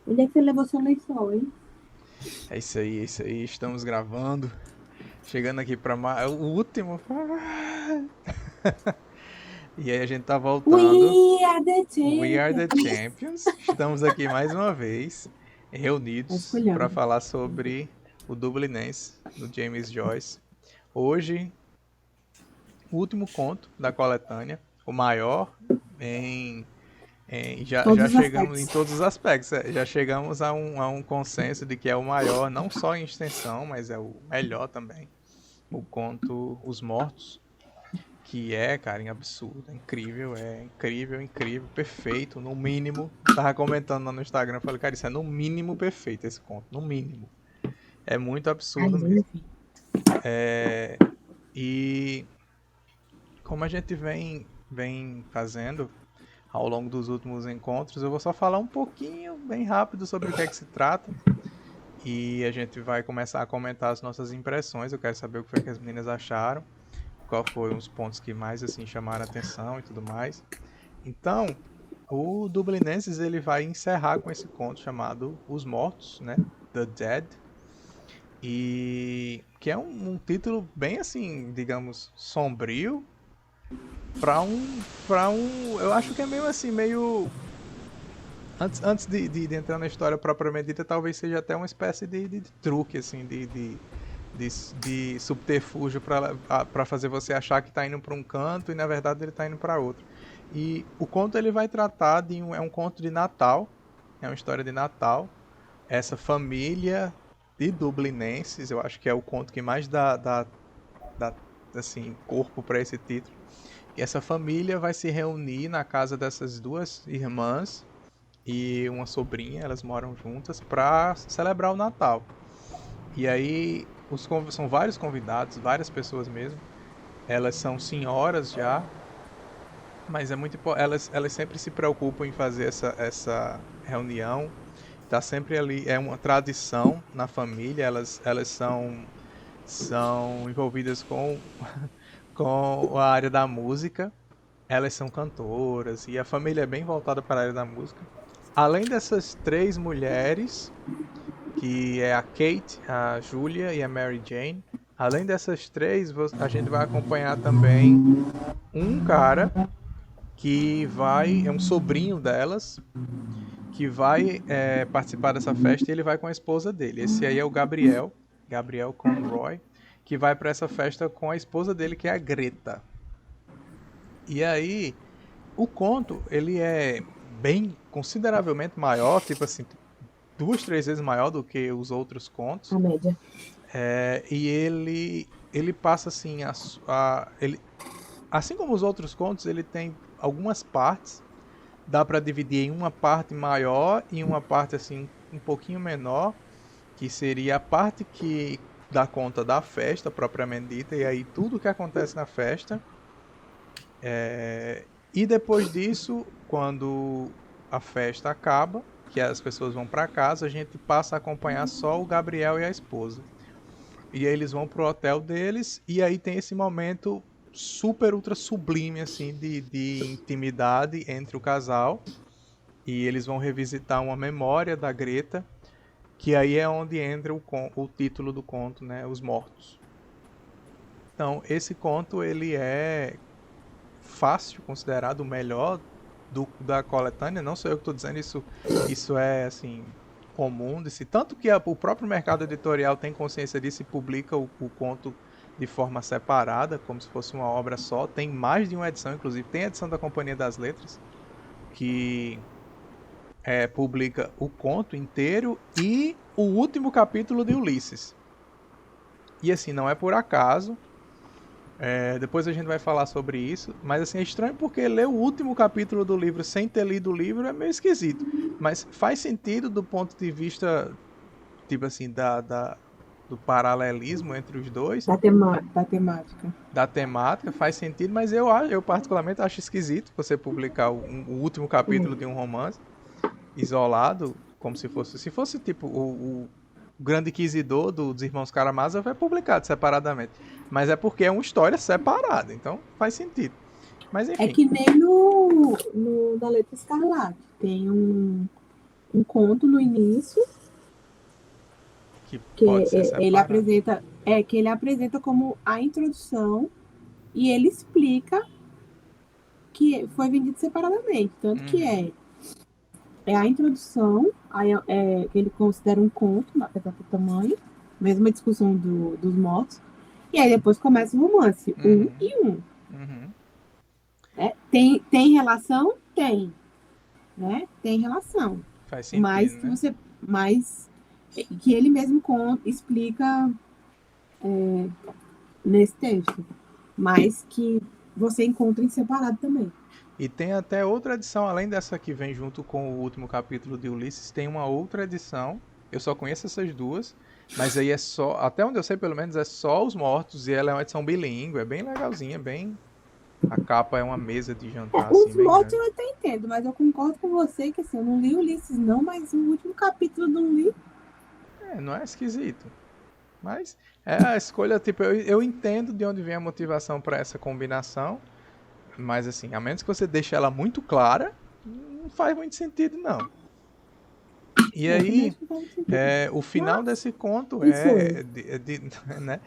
Onde é que você levou seu lençol, hein? É isso aí. Estamos gravando. Chegando aqui para o último. E aí a gente tá voltando. We are the We are the champions. champions. Estamos aqui mais uma vez, Tá reunidos para escolhendo. falar sobre o Dublinense do James Joyce. Hoje, o último conto da coletânea, o maior em já Todos os chegamos em aspectos. todos os aspectos. Já chegamos a um consenso de que é o maior, não só em extensão, mas é o melhor também. O conto Os Mortos, que é, cara, absurdo, é incrível, incrível, perfeito, no mínimo. Tava comentando lá no Instagram, falei, cara, isso é no mínimo perfeito esse conto, no mínimo. É muito Ai, absurdo mesmo. enfim. E como a gente vem fazendo ao longo dos últimos encontros, eu vou só falar um pouquinho, bem rápido, sobre o que é que se trata. E a gente vai começar a comentar as nossas impressões. Eu quero saber o que foi que as meninas acharam, qual foram os pontos que mais assim chamaram a atenção e tudo mais. Então, o Dublinenses ele vai encerrar com esse conto chamado Os Mortos, né? The Dead. E que é um título bem assim, digamos, sombrio para um, eu acho que é meio assim, meio antes de entrar na história propriamente dita, talvez seja até uma espécie de truque, assim, de subterfúgio para fazer você achar que está indo para um canto e na verdade ele está indo para outro. E o conto ele vai tratar é um conto de Natal, é uma história de Natal. Essa família de dublinenses, eu acho que é o conto que mais dá assim, corpo para esse título. E essa família vai se reunir na casa dessas duas irmãs e uma sobrinha, elas moram juntas para celebrar o Natal. E aí são vários convidados, várias pessoas mesmo. Elas são senhoras já, mas é muito elas sempre se preocupam em fazer essa reunião. Tá sempre ali, é uma tradição na família, elas são envolvidas com a área da música. Elas são cantoras e a família é bem voltada para a área da música. Além dessas três mulheres, que é a Kate, a Julia e a Mary Jane. Além dessas três, a gente vai acompanhar também um cara que é um sobrinho delas, que vai participar dessa festa e ele vai com a esposa dele. Esse aí é o Gabriel Conroy, que vai para essa festa com a esposa dele, que é a Greta. E aí, o conto, ele é bem consideravelmente maior, tipo assim, duas, três vezes maior do que os outros contos. A média. E ele passa assim ele, assim como os outros contos, ele tem algumas partes. Dá para dividir em uma parte maior e uma parte assim um pouquinho menor, que seria a parte que dá conta da festa propriamente dita e aí tudo que acontece na festa. E depois disso, quando a festa acaba, que as pessoas vão para casa, a gente passa a acompanhar só o Gabriel e a esposa. E aí eles vão pro hotel deles e aí tem esse momento super ultra sublime assim de intimidade entre o casal e eles vão revisitar uma memória da Greta, que aí é onde entra o título do conto, né, Os Mortos. Então, esse conto ele é fácil, considerado o melhor da coletânea, não sou eu que estou dizendo isso é assim comum de si, tanto que o próprio mercado editorial tem consciência disso e publica o conto de forma separada, como se fosse uma obra só. Tem mais de uma edição, inclusive tem a edição da Companhia das Letras que publica o conto inteiro e o último capítulo de Ulisses. E assim, não é por acaso. Depois a gente vai falar sobre isso, mas assim, é estranho porque ler o último capítulo do livro sem ter lido o livro é meio esquisito. Mas faz sentido do ponto de vista, tipo assim, do paralelismo entre os dois, Da temática. da temática, faz sentido, mas eu particularmente acho esquisito você publicar o último capítulo de um romance isolado, como se fosse tipo o Grande Inquisidor dos Irmãos Karamazov é publicado separadamente. Mas é porque é uma história separada, então faz sentido. Mas É enfim, que nem no da Letra Escarlate. Tem um. um conto no início, Que que pode ser separado. ele apresenta como a introdução e ele explica que foi vendido separadamente. Tanto que Uhum, é a introdução, aí que ele considera um conto, apesar do tamanho, mesma discussão dos mortos, e aí depois começa o romance, uhum, e um. uhum. Né? Tem relação? Tem, né? Tem relação. Faz sentido, Mas que né? você. Mas que ele mesmo explica nesse texto. Mas que você encontra em separado também. E tem até outra edição, além dessa que vem junto com o último capítulo de Ulisses, tem uma outra edição. Eu só conheço essas duas, mas aí é só, até onde eu sei pelo menos, é só os mortos e ela é uma edição bilíngue, é bem legalzinha, bem. A capa é uma mesa de jantar assim, Os bem mortos grande. eu até entendo, mas eu concordo com você que assim, eu não li Ulisses, não, mas o último capítulo não li. É, não é esquisito. Mas é a escolha, tipo, eu entendo de onde vem a motivação para essa combinação, mas assim, a menos que você deixe ela muito clara, não faz muito sentido, não. E Eu também aí, acho que faz sentido. o final Mas, desse conto isso é. né?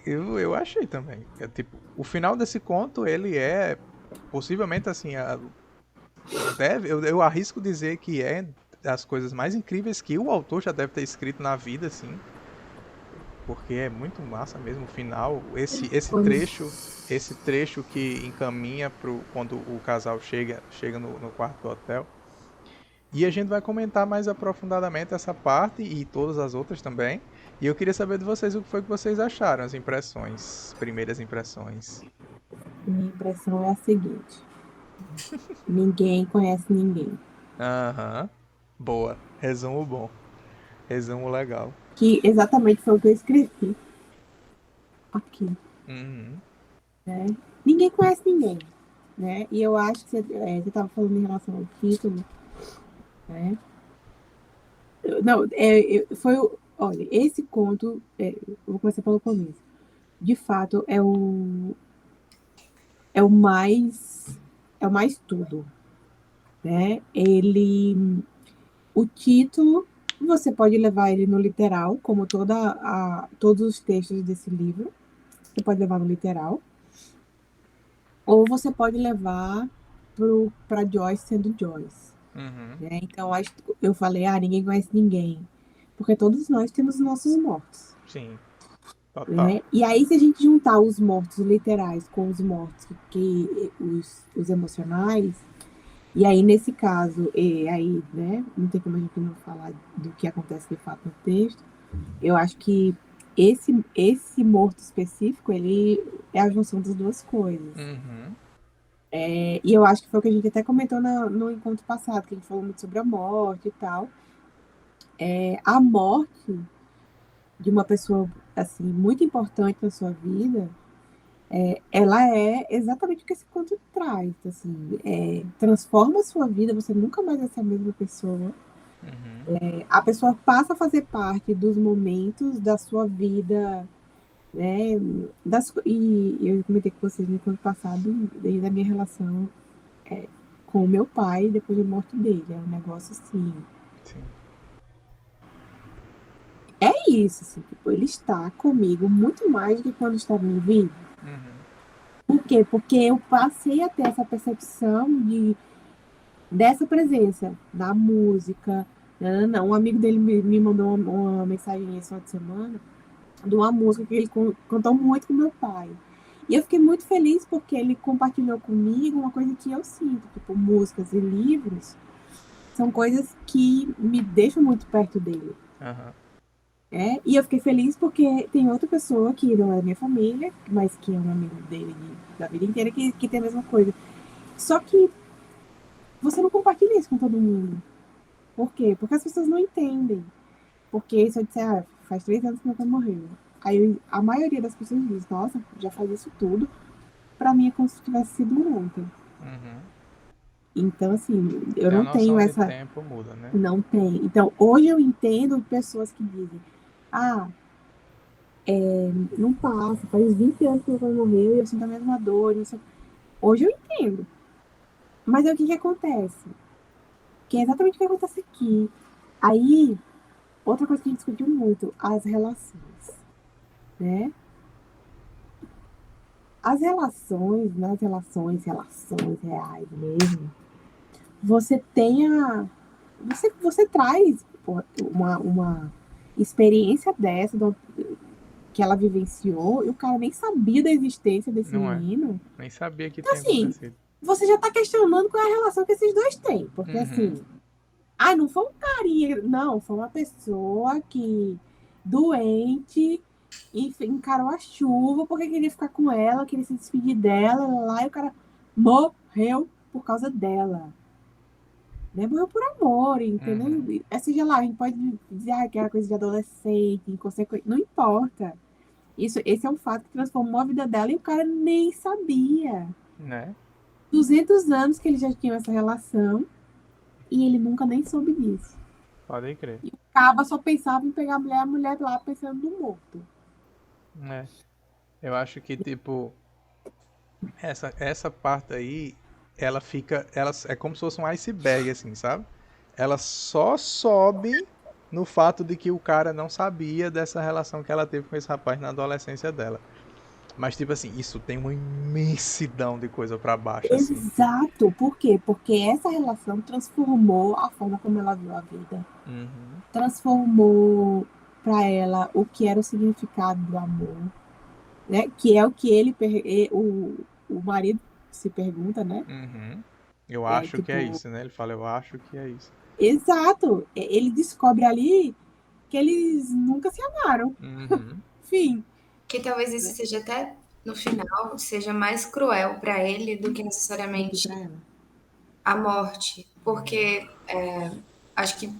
Eu achei também. É, tipo, o final desse conto, ele é possivelmente assim, eu arrisco dizer que é das coisas mais incríveis que o autor já deve ter escrito na vida, assim, porque é muito massa mesmo o final, Quando esse trecho que encaminha pro quando o casal chega no quarto do hotel. E a gente vai comentar mais aprofundadamente essa parte e todas as outras também. E eu queria saber de vocês o que foi que vocês acharam, as impressões, primeiras impressões. minha impressão é a seguinte: ninguém conhece ninguém. Aham. Boa. Resumo bom. Resumo legal. Que exatamente foi o que eu escrevi aqui. Uhum. Né? Ninguém conhece ninguém. Né? E eu acho que você estava falando em relação ao título. Né? Não, foi. Olha, esse conto, eu vou começar pelo começo. De fato, é o mais. É o mais tudo. Né? O título, você pode levar ele no literal, como todos os textos desse livro. Você pode levar no literal. Ou você pode levar para Joyce sendo Joyce. Uhum. Né? Então, eu falei, ninguém conhece ninguém. Porque todos nós temos nossos mortos. Sim, total. Né? E aí, se a gente juntar os mortos literais com os mortos os emocionais, e aí, nesse caso, aí, né, não tem como a gente não falar do que acontece de fato no texto, eu acho que esse morto específico, ele é a junção das duas coisas. Uhum. E eu acho que foi o que a gente até comentou no encontro passado, que a gente falou muito sobre a morte e tal. A morte de uma pessoa, assim, muito importante na sua vida, ela é exatamente o que esse conto traz, assim, transforma a sua vida, você nunca mais vai ser a mesma pessoa. Uhum. A pessoa passa a fazer parte dos momentos da sua vida, né? E eu comentei com vocês no ano passado, desde a minha relação com o meu pai depois da morte dele. É um negócio assim. Sim. É isso, assim, tipo, ele está comigo muito mais do que quando estava em vida. Uhum. Por quê? Porque eu passei a ter essa percepção dessa presença da música. Não, um amigo dele me mandou uma mensagem esse final de semana de uma música que ele cantou muito com meu pai. E eu fiquei muito feliz porque ele compartilhou comigo uma coisa que eu sinto, tipo, músicas e livros são coisas que me deixam muito perto dele. Aham. E eu fiquei feliz porque tem outra pessoa que não é da minha família, mas que é um amigo dele da vida inteira, que tem a mesma coisa. Só que você não compartilha isso com todo mundo. Por quê? Porque as pessoas não entendem. Porque se eu disser, faz 3 anos que meu pai morreu. Aí a maioria das pessoas diz, nossa, já faz isso tudo. Pra mim é como se tivesse sido ontem. Uhum. Então, assim, eu Tem a não tenho noção de essa. tempo muda, né? Não tem. Então, hoje eu entendo pessoas que dizem, ah, não passa, faz 20 anos que meu pai morreu e eu sinto a mesma dor. Não sei. Hoje eu entendo. Mas aí o que que acontece? Que é exatamente o que acontece aqui. Aí, outra coisa que a gente discutiu muito, as relações, né? As relações, nas relações reais mesmo, você tem a. Você traz uma experiência dessa, que ela vivenciou, e o cara nem sabia da existência desse Não é? menino. Nem sabia que Então, tinha assim, acontecido. você já tá questionando qual é a relação que esses dois têm. Porque, Uhum. assim, ah, não foi um carinha, não, foi uma pessoa que, doente, encarou a chuva porque queria ficar com ela, queria se despedir dela, lá, e o cara morreu por causa dela. Né? Morreu por amor, entendeu? Uhum. Seja lá, a gente pode dizer que era coisa de adolescente, inconsequente, não importa. Esse é um fato que transformou a vida dela e o cara nem sabia. Né? 200 anos que eles já tinham essa relação e ele nunca nem soube disso. Pode crer. E o Caba só pensava em pegar a mulher lá pensando no morto. Né? Eu acho que, tipo, essa parte aí, ela fica. Ela é como se fosse um iceberg, assim, sabe? Ela só sobe no fato de que o cara não sabia dessa relação que ela teve com esse rapaz na adolescência dela. Mas, tipo assim, isso tem uma imensidão de coisa pra baixo, assim. Exato. Por quê? Porque essa relação transformou a forma como ela viu a vida. Uhum. Transformou para ela o que era o significado do amor, né? Que é o que o marido se pergunta, né? Uhum. Eu É, acho que é tipo, isso, né? Ele fala, eu acho que é isso. exato. Ele descobre ali que eles nunca se amaram. Uhum. Enfim, Que talvez isso né? seja até, no final, seja mais cruel para ele do que Do que necessariamente para ela. a morte. Porque acho que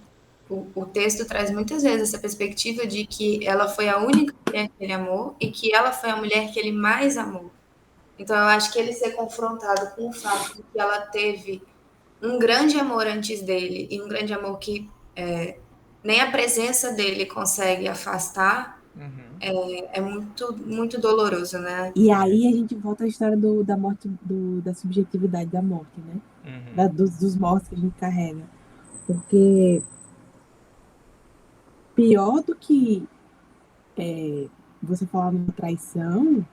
o texto traz muitas vezes essa perspectiva de que ela foi a única mulher que ele amou e que ela foi a mulher que ele mais amou. Então, eu acho que ele ser confrontado com o fato de que ela teve um grande amor antes dele e um grande amor que nem a presença dele consegue afastar, Uhum. é muito, muito doloroso, né? E É. aí a gente volta à história da morte, da subjetividade da morte, né? Uhum. Dos mortos que a gente carrega. Porque pior do que você falar numa traição,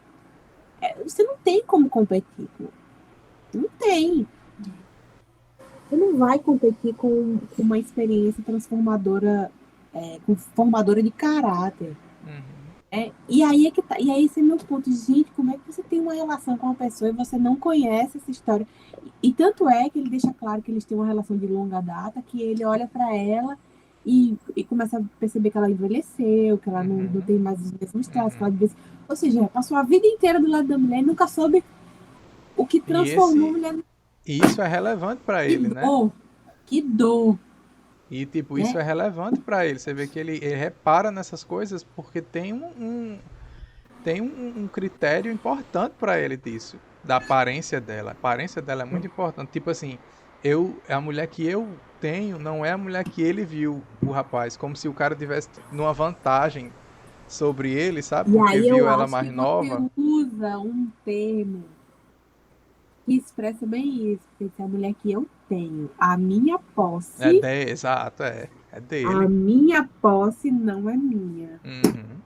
você não tem como competir. Não tem. Você não vai competir com uma experiência transformadora, formadora de caráter. Uhum. E aí é que tá. E aí esse é meu ponto. Gente, como é que você tem uma relação com uma pessoa e você não conhece essa história? E tanto é que ele deixa claro que eles têm uma relação de longa data, que ele olha para ela e começa a perceber que ela envelheceu, que ela não Uhum. tem mais os mesmos traços, que ela Uhum. devia... Ou seja, passou a vida inteira do lado da mulher e nunca soube o que E transformou a esse, mulher. e isso é relevante pra Que ele, né? dor, que dor, E tipo, isso né? é relevante pra ele. Você vê que ele repara nessas coisas porque tem um critério importante pra ele disso, da aparência dela. A aparência dela é muito importante. Tipo assim, a mulher que eu tenho não é a mulher que ele viu o rapaz, como se o cara tivesse numa vantagem sobre ele, sabe? E Porque aí viu eu ela acho mais que você nova. usa um termo que expressa bem isso, porque é a mulher que eu tenho. Exato, é A dele. minha posse não é minha. Uhum.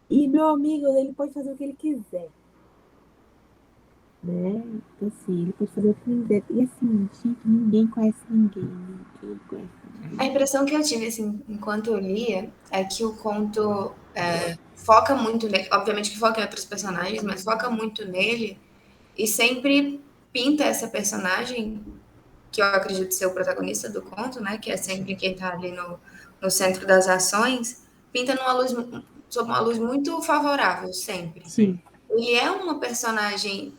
E meu amigo, ele pode fazer o que ele quiser, né? Então, assim, ele pode fazer o que ele quiser. E assim, gente, ninguém conhece ninguém. Ninguém conhece A ninguém. impressão que eu tive, assim, enquanto eu lia, é que o conto foca muito nele. Obviamente que foca em outros personagens, mas foca muito nele e sempre pinta essa personagem, que eu acredito ser o protagonista do conto, né? Que é sempre Sim, quem está ali no centro das ações, pinta sob uma luz muito favorável, sempre. sim. Sim, Ele é uma personagem.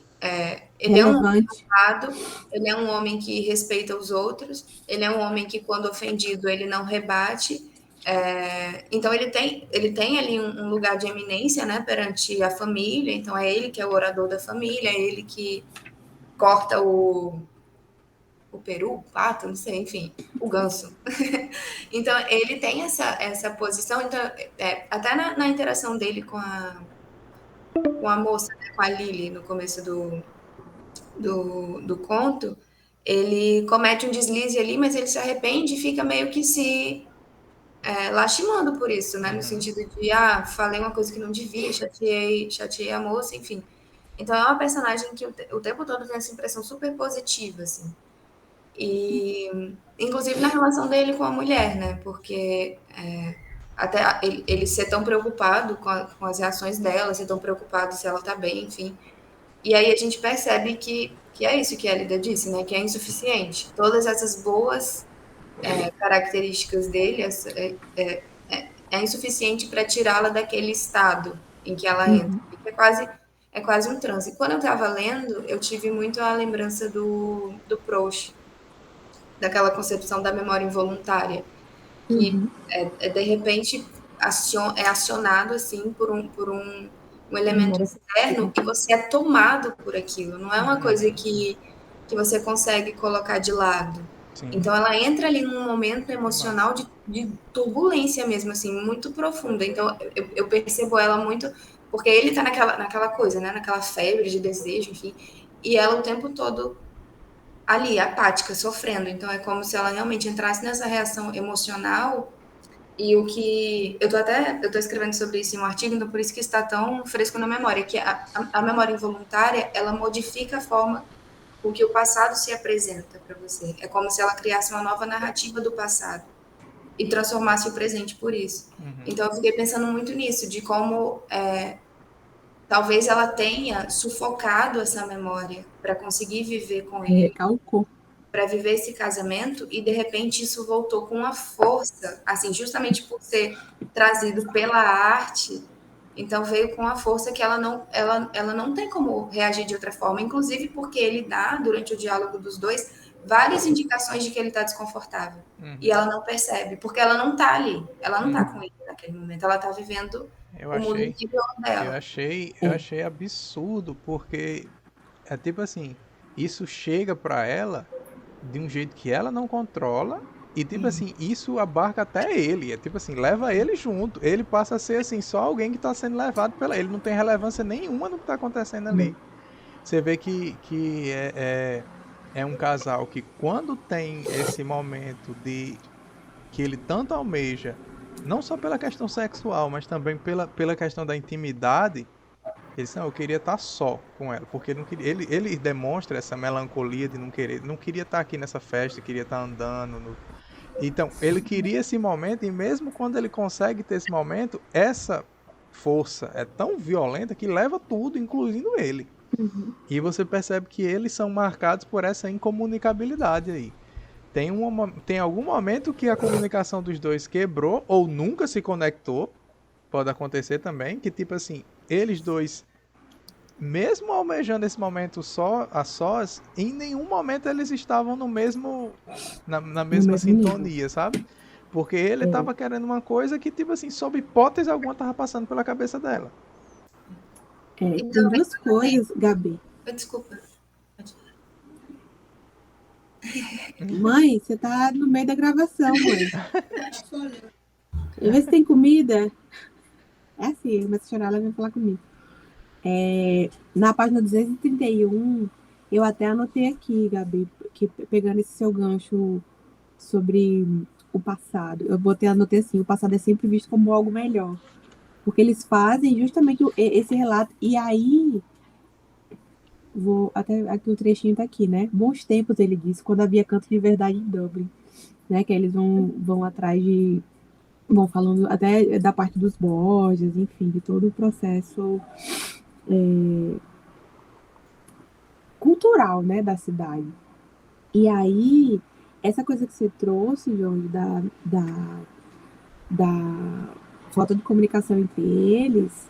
Ele é um relevante. honrado, ele é um homem que respeita os outros, ele é um homem que, quando ofendido, ele não rebate. Então, ele tem ali um lugar de eminência, né, perante a família. Então, é ele que é o orador da família, é ele que corta o peru, o pato, não sei, enfim, o ganso. Então, ele tem essa posição. Então, até na interação dele com a moça, né, com a Lily, no começo do conto, ele comete um deslize ali, mas ele se arrepende e fica meio que se lastimando por isso, né? No Uhum. sentido de, falei uma coisa que não devia, chateei a moça, enfim. Então é uma personagem que o tempo todo tem essa impressão super positiva, assim. E, inclusive na relação dele com a mulher, né? Porque até ele ser tão preocupado com as reações dela, ser tão preocupado se ela tá bem, enfim. E aí a gente percebe que é isso que a Lida disse, né? Que é insuficiente. Todas essas boas características dele é insuficiente para tirá-la daquele estado em que ela entra. Uhum. É quase um transe. Quando eu estava lendo, eu tive muito a lembrança do Proust, daquela concepção da memória involuntária, que Uhum. de repente é acionado assim um elemento Memória externo afetiva. e você é tomado por aquilo. Não é uma coisa Uhum. que você consegue colocar de lado. Sim. Então ela entra ali num momento Que massa. emocional de turbulência mesmo, assim, muito profunda. Então eu percebo ela muito, porque ele tá naquela coisa, né? Naquela febre de desejo, enfim. E ela o tempo todo ali, apática, sofrendo. Então é como se ela realmente entrasse nessa reação emocional e o que eu tô escrevendo sobre isso em um artigo, então por isso que está tão fresco na memória, que a memória involuntária, ela modifica a forma com que o passado se apresenta para você. É como se ela criasse uma nova narrativa do passado e transformasse o presente por isso. Uhum. Então eu fiquei pensando muito nisso, de como talvez ela tenha sufocado essa memória para conseguir viver com ele, Recalcou. para viver esse casamento e de repente isso voltou com uma força, assim, justamente por ser trazido pela arte, então veio com a força que ela não tem como reagir de outra forma, inclusive porque ele dá, durante o diálogo dos dois, várias indicações de que ele está desconfortável. E Uhum. ela não percebe, porque ela não está ali, ela não está com Uhum. ele naquele momento, ela está vivendo Eu o mundo achei, interior dela. eu É. achei absurdo, porque é tipo assim, isso chega pra ela de um jeito que ela não controla e tipo assim, isso abarca até ele, é tipo assim, leva ele junto. Ele passa a ser assim, só alguém que tá sendo levado pela ele, não tem relevância nenhuma no que tá acontecendo Não. ali. Você vê que é um casal que quando tem esse momento de que ele tanto almeja, não só pela questão sexual, mas também pela questão da intimidade, ele disse, não, eu queria estar só com ela, porque ele não queria, ele demonstra essa melancolia de não queria estar aqui nessa festa, queria estar andando. Então, ele queria esse momento, e mesmo quando ele consegue ter esse momento, essa força é tão violenta que leva tudo, incluindo ele. Uhum. E você percebe que eles são marcados por essa incomunicabilidade aí. Tem algum momento que a comunicação dos dois quebrou ou nunca se conectou, pode acontecer também, que tipo assim, eles dois, mesmo almejando esse momento só a sós, em nenhum momento eles estavam no mesmo na No mesma mesmo nível. sintonia, sabe? Porque ele É. tava querendo uma coisa que tipo assim, sob hipótese alguma tava passando pela cabeça dela. É, E tem também, duas coisas, Gabi. desculpa, Mãe, você tá no meio da gravação, mãe. Vê se tem comida. É assim, começa a chorar, ela vem falar comigo. Na página 231, eu até anotei aqui, Gabi, que pegando esse seu gancho sobre o passado, anotei assim, o passado é sempre visto como algo melhor. Porque eles fazem justamente esse relato, e aí, vou até aqui o trechinho tá aqui, né? Bons tempos, ele disse, quando havia canto de verdade em Dublin, né? Que eles vão atrás de. Vão falando até da parte dos Borgias, enfim, de todo o processo cultural, né, da cidade. E aí, essa coisa que você trouxe, João, da falta de comunicação entre eles,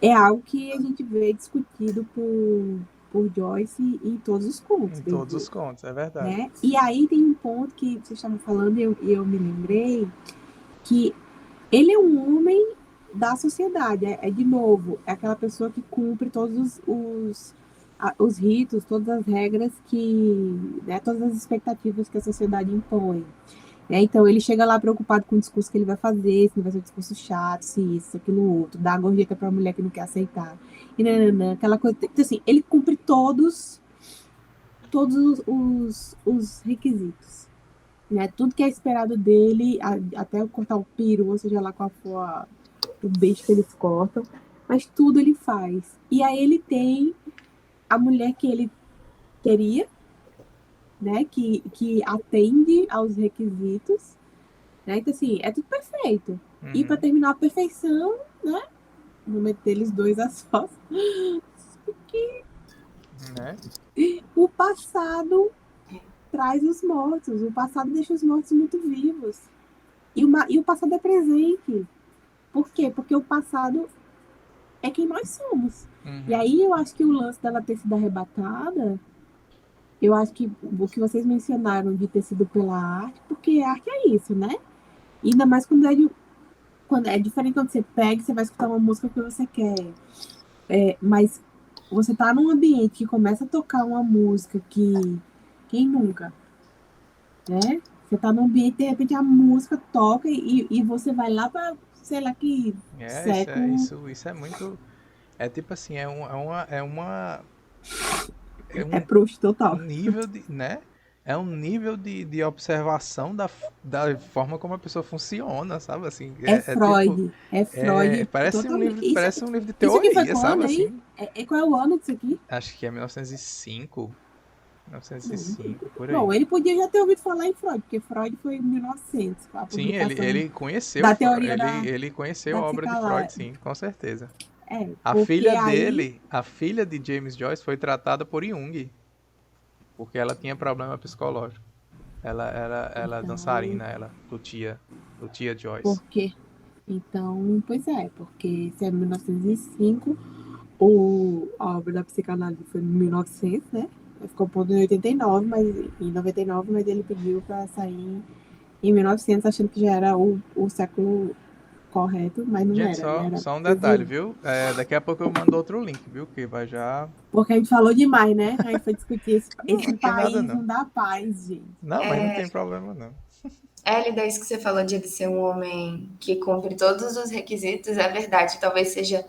é algo que a gente vê discutido por Joyce em todos os contos, Em bem todos dizer, os contos, é verdade. né? E aí tem um ponto que vocês estavam falando e eu me lembrei que ele é um homem da sociedade, de novo, é aquela pessoa que cumpre todos os ritos, todas as regras que, né, todas as expectativas que a sociedade impõe. Então, ele chega lá preocupado com o discurso que ele vai fazer, se não vai ser um discurso chato, se isso, se aquilo outro, dá a gorjeta para a mulher que não quer aceitar. E nananã, aquela coisa. Então, assim, ele cumpre todos os requisitos, né? Tudo que é esperado dele, até cortar o peru, ou seja lá qual for o beijo que eles cortam, mas tudo ele faz. E aí ele tem a mulher que ele queria, né? Que atende aos requisitos, né? Então, assim, é tudo perfeito. E para terminar a perfeição, né? O momento deles dois a sós. Né? O passado traz os mortos. O passado deixa os mortos muito vivos. E o passado é presente. Por quê? Porque o passado é quem nós somos. E aí eu acho que o lance dela ter sido arrebatada, eu acho que o que vocês mencionaram de ter sido pela arte, porque a arte é isso, né? E ainda mais quando é diferente quando você pega e você vai escutar uma música que você quer. Mas você tá num ambiente que começa a tocar uma música que quem nunca, né? Você tá num ambiente, de repente a música toca e você vai lá para, sei lá, que século. Isso é muito. É tipo assim, é É um Proust total. nível de, né? É um nível de observação da forma como a pessoa funciona, sabe? Assim, É tipo, Freud. É Freud totalmente. parece um livro de Isso aqui foi teoria, sabe? quando aí? Assim, Qual é o ano disso aqui? acho que é 1905, 1905, por aí. Bom, ele podia já ter ouvido falar em Freud, porque Freud foi em 1900, a Sim, publicação ele conheceu, da teoria ele conheceu da a obra de Freud, psicanálise. sim, com certeza. Porque aí... A filha de James Joyce foi tratada por Jung, porque ela tinha problema psicológico. Ela Então, dançarina, do tia Joyce. porque... Então, pois é, porque se é 1905, a obra da psicanálise foi em 1900, né? Ficou pronto em 89, em 99, mas ele pediu para sair em 1900, achando que já era o século correto, mas não Gente, era, né? Era só um detalhe, desenho. viu? Daqui a pouco eu mando outro link, viu? Que vai já. Porque a gente falou demais, né? A gente foi discutir Não, esse não tem nada país, não. não dá paz, gente. Não, mas não tem problema não. Hélida, isso que você falou de ele ser um homem que cumpre todos os requisitos, é verdade. Talvez seja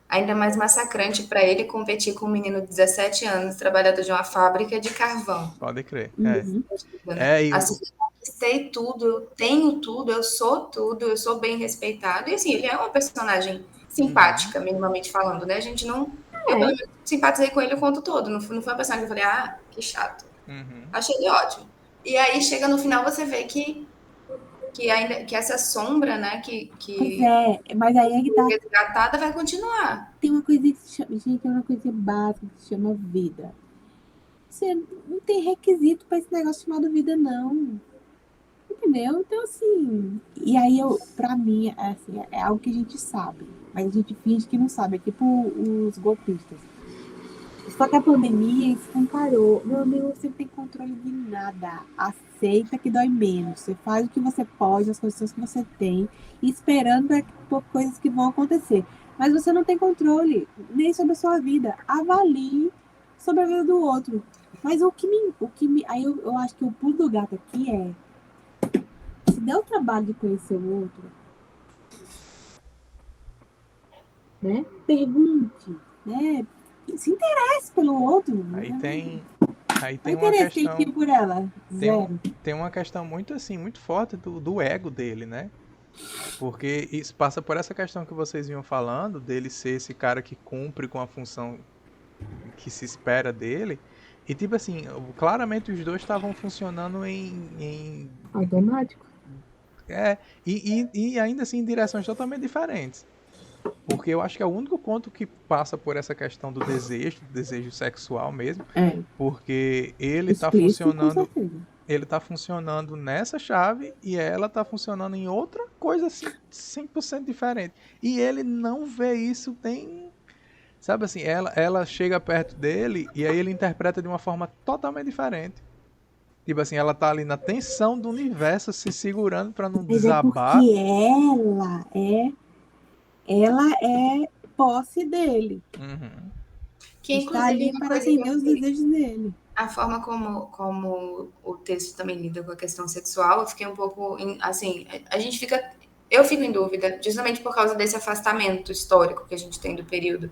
ainda mais massacrante para ele competir com um menino de 17 anos, trabalhador de uma fábrica de carvão. Pode crer. Uhum. E Assim, eu conquistei tudo, eu tenho tudo, eu sou bem respeitado. E assim, ele é uma personagem simpática, minimamente falando, né? A gente não. Eu, pelo menos, simpatizei com ele o conto todo. Não foi uma personagem que eu falei, ah, que chato. Achei ele ótimo. E aí chega no final, você vê que ainda que essa sombra, né, Pois é, mas aí é que tá. resgatada vai continuar. Tem uma coisa que se chama, gente, é uma coisa básica que se chama vida. Você não tem requisito para esse negócio chamado vida, não. Entendeu? Então, assim. E aí, pra mim, assim, é algo que a gente sabe, mas a gente finge que não sabe. É tipo os golpistas. Só que a pandemia escancarou. Meu amigo, você não tem controle de nada. Aceita que dói menos. Você faz o que você pode, as condições que você tem, esperando por coisas que vão acontecer. Mas você não tem controle nem sobre a sua vida. Avalie sobre a vida do outro. Mas aí eu acho que o pulo do gato aqui é, se der o trabalho de conhecer o outro, né? Pergunte, né? Se interesse pelo outro. aí Né? tem O uma interesse que ele questão. tinha por ela, zero. Tem uma questão muito assim, muito forte do ego dele, né? Porque isso passa por essa questão que vocês vinham falando, dele ser esse cara que cumpre com a função que se espera dele. E tipo assim, claramente os dois estavam funcionando Automático. e ainda assim em direções totalmente diferentes. Porque eu acho que é o único ponto que passa por essa questão do desejo sexual mesmo. Porque Explícito, com certeza. ele tá funcionando nessa chave e ela tá funcionando em outra coisa assim, 100% diferente. E ele não vê isso, tem. Sabe assim, ela chega perto dele e aí ele interpreta de uma forma totalmente diferente. Tipo assim, ela tá ali na tensão do universo se segurando pra não Mas é desabar. porque ela é posse dele. Que Está inclusive ali uma para coisa que atender os desejos dele. a forma como o texto também lida com a questão sexual, eu fiquei um pouco assim, a gente fica, eu fico em dúvida, justamente por causa desse afastamento histórico que a gente tem do período.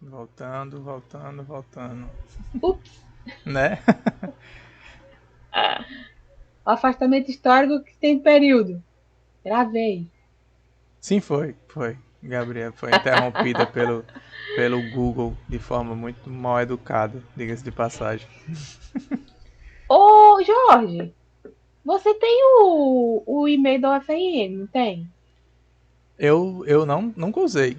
Voltando. Ups. Né? O afastamento histórico que tem período. Gravei. Sim, foi. Gabriel foi interrompida pelo Google de forma muito mal educada, diga-se de passagem. Ô, Jorge, você tem o e-mail da UFRN, não tem? Eu nunca usei,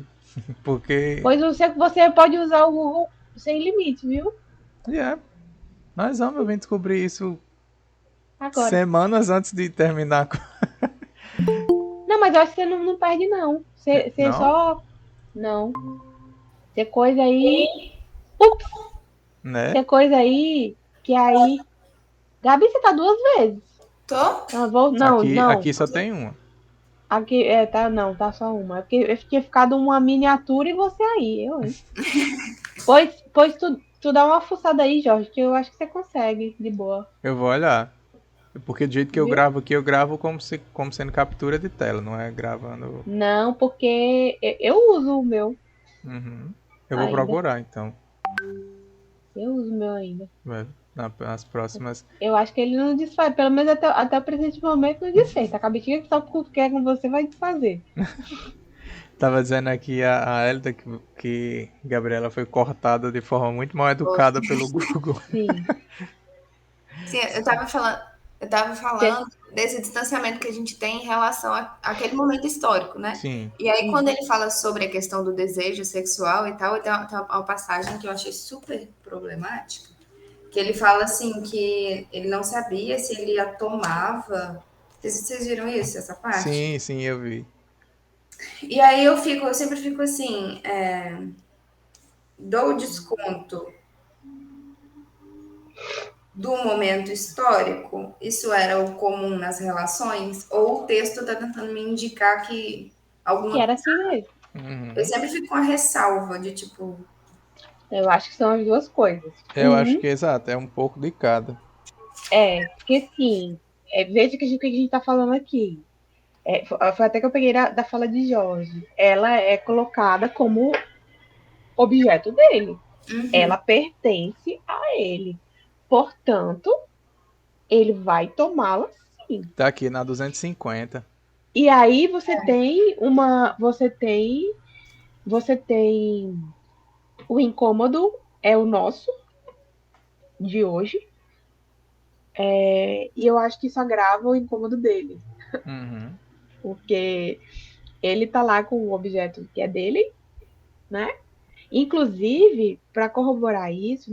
porque Pois você pode usar o Google sem limite, viu? nós vamos vir descobrir isso Agora. semanas antes de terminar. Não, mas eu acho que você não perde, não. Você Não? só. Não. Você coisa aí. Ups! Né? Você coisa aí. Que aí. Gabi, você tá 2 vezes. Tô? Ah, não. Aqui só tem uma. Aqui, tá, não, tá só uma. É porque eu tinha ficado uma miniatura e você aí, hein? Pois tu dá uma fuçada aí, Jorge, que eu acho que você consegue, de boa. Eu vou olhar. Porque do jeito que eu Viu? gravo aqui, eu gravo como sendo captura de tela, não é gravando. Não, porque eu uso o meu Uhum. Eu vou ainda. procurar então. Eu uso o meu ainda. Nas próximas. Eu acho que ele não desfaz, pelo menos até o presente momento não desfez. A cabecinha que só quer com você vai desfazer. Tava dizendo aqui a Elida que Gabriela foi cortada de forma muito mal educada pelo Google. Sim. Sim, eu tava falando desse distanciamento que a gente tem em relação àquele momento histórico, né? Sim. E aí, quando ele fala sobre a questão do desejo sexual e tal, tem uma passagem que eu achei super problemática, que ele fala assim que ele não sabia se ele a tomava. Vocês viram isso, essa parte? Sim, eu vi. E aí eu sempre fico assim, dou desconto do momento histórico, isso era o comum nas relações, ou o texto está tentando me indicar que Que alguma. era assim mesmo. Eu Uhum. sempre fico com a ressalva de tipo, Eu acho que são as duas coisas. Eu acho que exato, é um pouco de cada. Porque assim, veja que que a gente tá falando aqui. Foi até que eu peguei da fala de Jorge. Ela é colocada como objeto dele. Ela pertence a ele. Portanto, ele vai tomá-la sim. Tá aqui na 250. E aí você tem o incômodo é o nosso de hoje. E eu acho que isso agrava o incômodo dele, Uhum. porque ele tá lá com o objeto que é dele, né? Inclusive, para corroborar isso,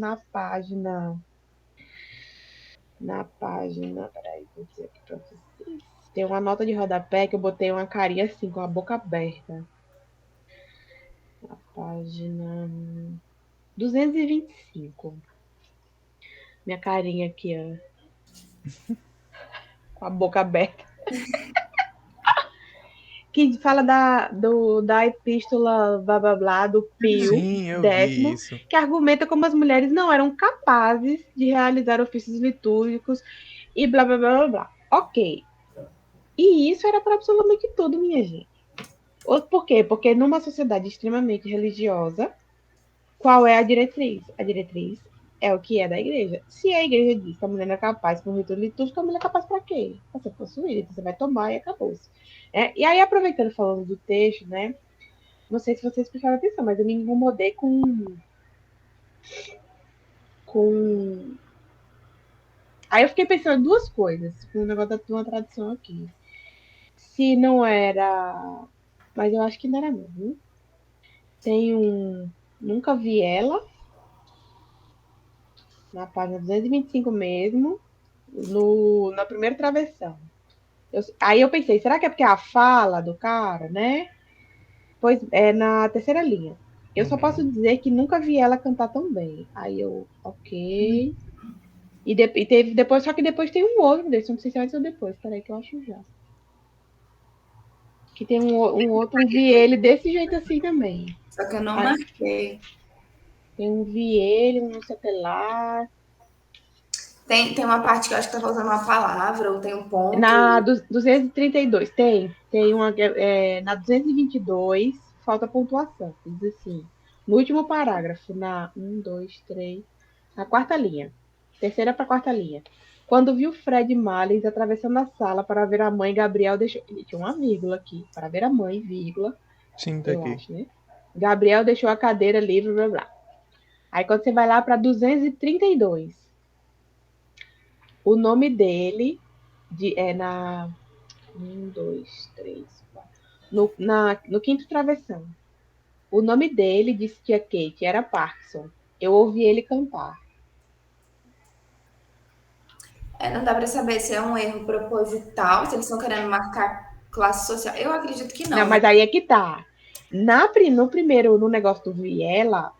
peraí, vou dizer aqui pra vocês. Tem uma nota de rodapé que eu botei uma carinha assim, com a boca aberta. Na página 225. Minha carinha aqui, ó. Com a boca aberta. Que fala da epístola blá blá blá do Pio Sim, eu vi X, isso. que argumenta como as mulheres não eram capazes de realizar ofícios litúrgicos e blá blá blá blá blá. Ok. E isso era para absolutamente tudo, minha gente. Por quê? Porque numa sociedade extremamente religiosa, qual é a diretriz? A diretriz é o que é da igreja. Se a igreja diz que a mulher não é capaz para um rito litúrgico, a mulher é capaz para quê? Para ser possuída. Então você vai tomar e acabou-se. E aí, aproveitando falando do texto, né? Não sei se vocês prestaram atenção, mas eu me incomodei com. Aí eu fiquei pensando em duas coisas, com o negócio da tua tradição aqui. Se não era. Mas eu acho que não era mesmo. Tem um. Nunca vi ela, na página 225 mesmo, na primeira travessão. Aí eu pensei, será que é porque a fala do cara, né? Pois é na terceira linha. Eu só posso dizer que nunca vi ela cantar tão bem. Aí eu, ok. E teve depois, só que depois tem um outro desse, não sei se vai ser depois, peraí que eu acho já. Que tem um outro, vi ele desse jeito assim também. Só que eu não Ah, marquei. tem um vi ele, um não sei o que lá. Tem uma parte que eu acho que tá faltando uma palavra, ou tem um ponto. Na 232, tem uma na 222, falta pontuação. Diz assim, no último parágrafo, na 3, na quarta linha, terceira para quarta linha. Quando viu Fred Males atravessando a sala para ver a mãe, Gabriel deixou... Ele tinha uma vírgula aqui, para ver a mãe, vírgula, Sim, tá eu aqui. acho, né? Gabriel deixou a cadeira livre, blá, blá. Aí quando você vai lá para 232, o nome dele é na 4. No quinto travessão. O nome dele, disse tia Kate, era Parkinson. Eu ouvi ele cantar. Não dá para saber se é um erro proposital, se eles estão querendo marcar classe social. Eu acredito que não. Não, mas aí é que tá. No primeiro, no negócio do Viela,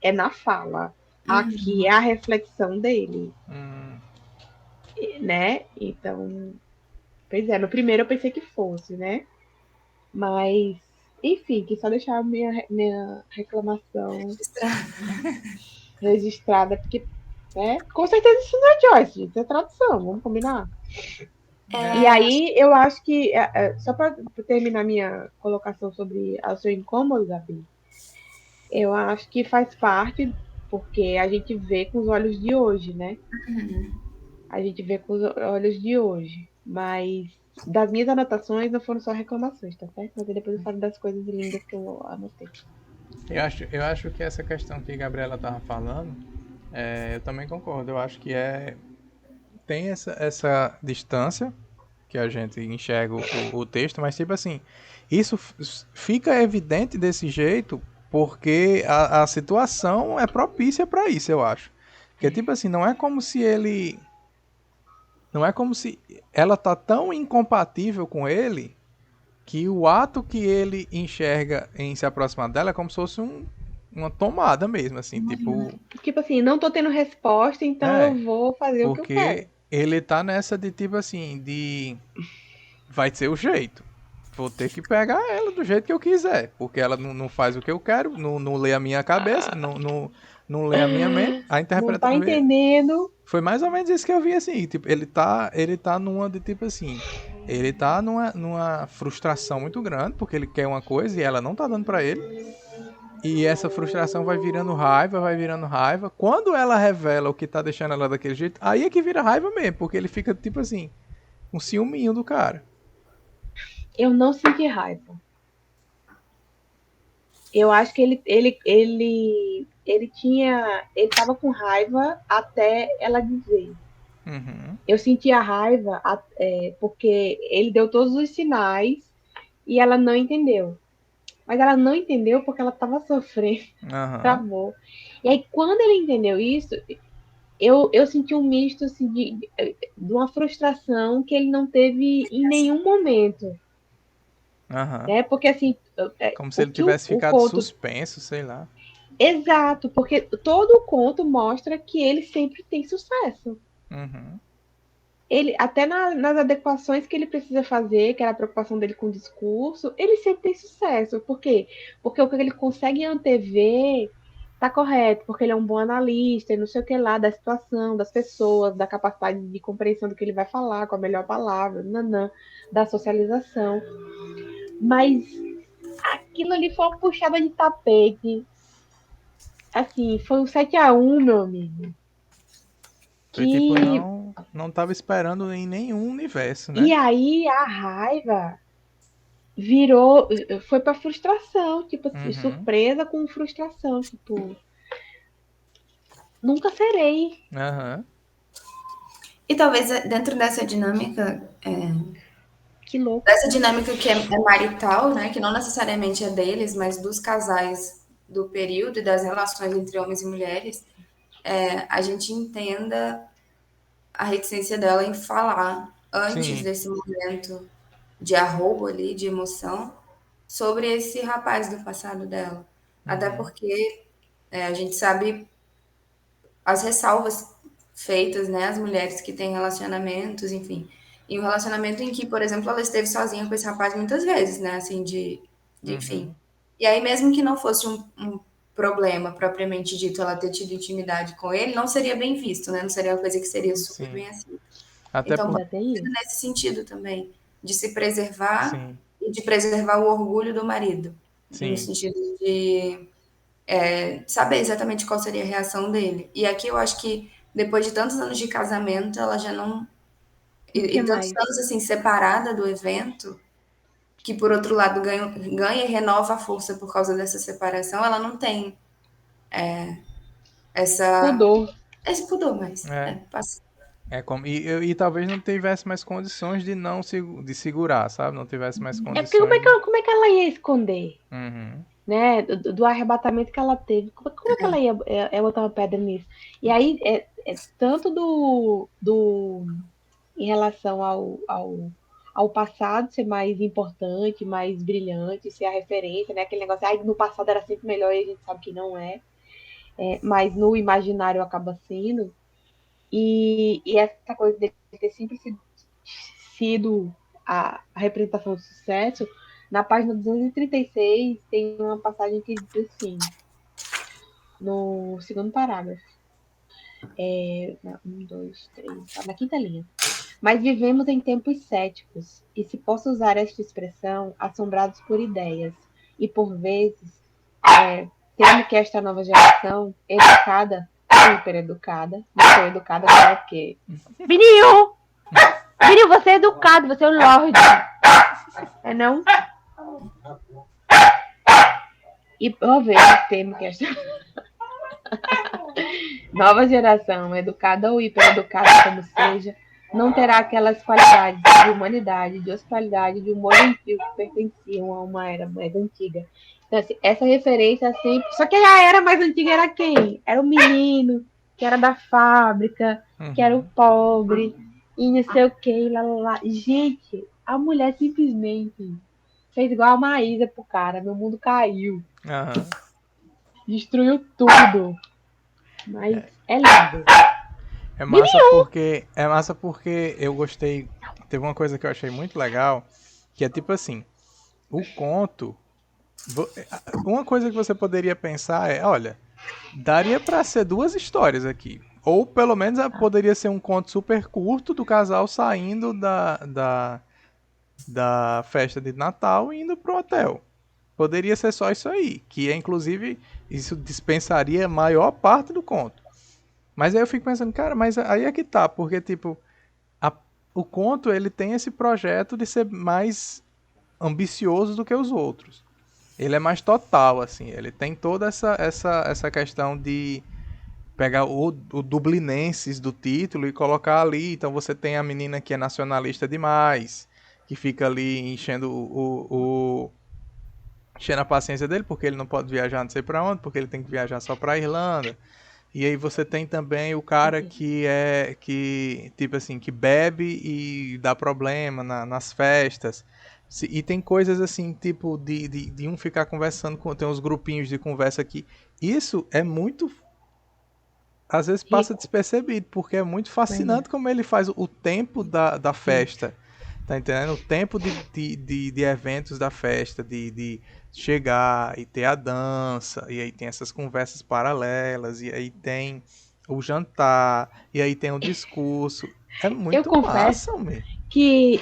é na fala. Aqui é a reflexão dele, né? Então, pois é, no primeiro eu pensei que fosse, né? Mas, enfim, quis só deixar a minha reclamação registrada, porque, né? Com certeza isso não é Joyce, gente, isso é tradução, vamos combinar? E aí, eu acho que, só para terminar minha colocação sobre o seu incômodo, Gabi, eu acho que faz parte, porque a gente vê com os olhos de hoje, né? A gente vê com os olhos de hoje. Mas das minhas anotações não foram só reclamações, tá certo? Mas aí depois eu falo das coisas lindas que eu anotei. Eu acho que essa questão que a Gabriela tava falando, eu também concordo. Eu acho que tem essa distância que a gente enxerga o texto, mas tipo assim, isso fica evidente desse jeito porque a situação é propícia para isso, eu acho. Porque tipo assim, não é como se ela tá tão incompatível com ele que o ato que ele enxerga em se aproximar dela é como se fosse uma tomada mesmo, assim, tipo... Tipo assim, não tô tendo resposta, então eu vou fazer o que eu Porque quero. ele tá nessa de tipo assim, vai ser o jeito. Vou ter que pegar ela do jeito que eu quiser. Porque ela não faz o que eu quero, não lê a minha cabeça, não lê a minha mente. A Não tá interpretação entendendo. foi mais ou menos isso que eu vi assim. Tipo, ele tá numa de tipo assim. Ele tá numa frustração muito grande, porque ele quer uma coisa e ela não tá dando pra ele. E essa frustração vai virando raiva, vai virando raiva. Quando ela revela o que tá deixando ela daquele jeito, aí é que vira raiva mesmo, porque ele fica tipo assim, um ciúminho do cara. Eu não senti raiva. Eu acho que ele tava com raiva até ela dizer. Eu senti a raiva porque ele deu todos os sinais e ela não entendeu. Mas ela não entendeu porque ela estava sofrendo. Travou. E aí, quando ele entendeu isso, eu senti um misto assim, de uma frustração que ele não teve em nenhum momento. Né? Porque assim, Como se o ele que tivesse o ficado conto. suspenso, sei lá. Exato, porque todo o conto mostra que ele sempre tem sucesso. Ele, até nas adequações que ele precisa fazer, que era a preocupação dele com o discurso, ele sempre tem sucesso. Por quê? Porque o que ele consegue antever tá correto, porque ele é um bom analista, e não sei o que lá, da situação, das pessoas, da capacidade de compreensão do que ele vai falar, com a melhor palavra, nanã, da socialização. Mas aquilo ali foi uma puxada de tapete. Assim, foi um 7-1, meu amigo. Foi tipo, não tava esperando em nenhum universo, né? E aí a raiva virou, foi pra frustração, tipo assim, surpresa com frustração, tipo, nunca serei. E talvez dentro dessa dinâmica, Que louco. dessa dinâmica que é marital, né, que não necessariamente é deles, mas dos casais do período e das relações entre homens e mulheres, a gente entenda a reticência dela em falar antes desse momento de arrobo ali, de emoção, sobre esse rapaz do passado dela. Até porque a gente sabe as ressalvas feitas, né, às mulheres que têm relacionamentos, enfim. E um relacionamento em que, por exemplo, ela esteve sozinha com esse rapaz muitas vezes, né, assim, enfim. E aí, mesmo que não fosse um problema propriamente dito ela ter tido intimidade com ele, não seria bem visto, né? Não seria uma coisa que seria super bem assim. Até Então, por... nesse sentido também, de se preservar Sim. e de preservar o orgulho do marido. no Sim. sentido de saber exatamente qual seria a reação dele. E aqui eu acho que depois de tantos anos de casamento, ela já não. Não E quer tantos mais. anos assim, separada do evento, que por outro lado ganha e renova a força por causa dessa separação, ela não tem essa, Pudor. esse pudor mais. É. E talvez não tivesse mais condições de não de segurar, sabe? Não tivesse mais É porque condições de. como é que ela ia esconder? Uhum. Né? Do arrebatamento que ela teve. Como é que ela ia botar uma pedra nisso? E aí, tanto em relação ao passado ser mais importante, mais brilhante, ser a referência, né? Aquele negócio, no passado era sempre melhor e a gente sabe que não é. Mas no imaginário acaba sendo. E essa coisa de ter sempre sido a representação do sucesso, na página 236 tem uma passagem que diz assim, no segundo parágrafo, na quinta linha. Mas vivemos em tempos céticos, e se posso usar esta expressão, assombrados por ideias, e por vezes, temo que esta nova geração, educada, hipereducada, não sou educada, não é porque... Vinil, você é educado, você é o Lorde. É não? E por vezes temo que esta nova geração, educada ou hipereducada como seja, não terá aquelas qualidades de humanidade, de hospitalidade, de humor gentil que pertenciam a uma era mais antiga. Então, assim, essa referência sempre. Só que a era mais antiga era quem? Era o menino, que era da fábrica, que era o pobre, e não sei o que, lá, lá, lá. Gente, a mulher simplesmente fez igual a Maísa pro cara. Meu mundo caiu. Uhum. Destruiu tudo. Mas é lindo. É massa porque eu gostei. Teve uma coisa que eu achei muito legal, que é tipo assim, o conto. Uma coisa que você poderia pensar é, olha, daria pra ser duas histórias aqui. Ou pelo menos poderia ser um conto super curto do casal saindo da festa de Natal e indo pro hotel. Poderia ser só isso aí, que é inclusive isso dispensaria a maior parte do conto. Mas aí eu fico pensando, cara, mas aí é que tá, porque tipo, o conto ele tem esse projeto de ser mais ambicioso do que os outros. Ele é mais total, assim, ele tem toda essa questão de pegar o dublinenses do título e colocar ali. Então você tem a menina que é nacionalista demais, que fica ali enchendo a paciência dele, porque ele não pode viajar não sei pra onde, porque ele tem que viajar só pra Irlanda. E aí você tem também o cara tipo assim, que bebe e dá problema nas festas. E tem coisas assim, tipo, de um ficar conversando tem uns grupinhos de conversa aqui. Isso é muito. Às vezes passa despercebido, porque é muito fascinante como ele faz o tempo da festa. Tá entendendo? O tempo de eventos da festa, de chegar e ter a dança, e aí tem essas conversas paralelas, e aí tem o jantar, e aí tem o discurso. É muito massa, meu. Que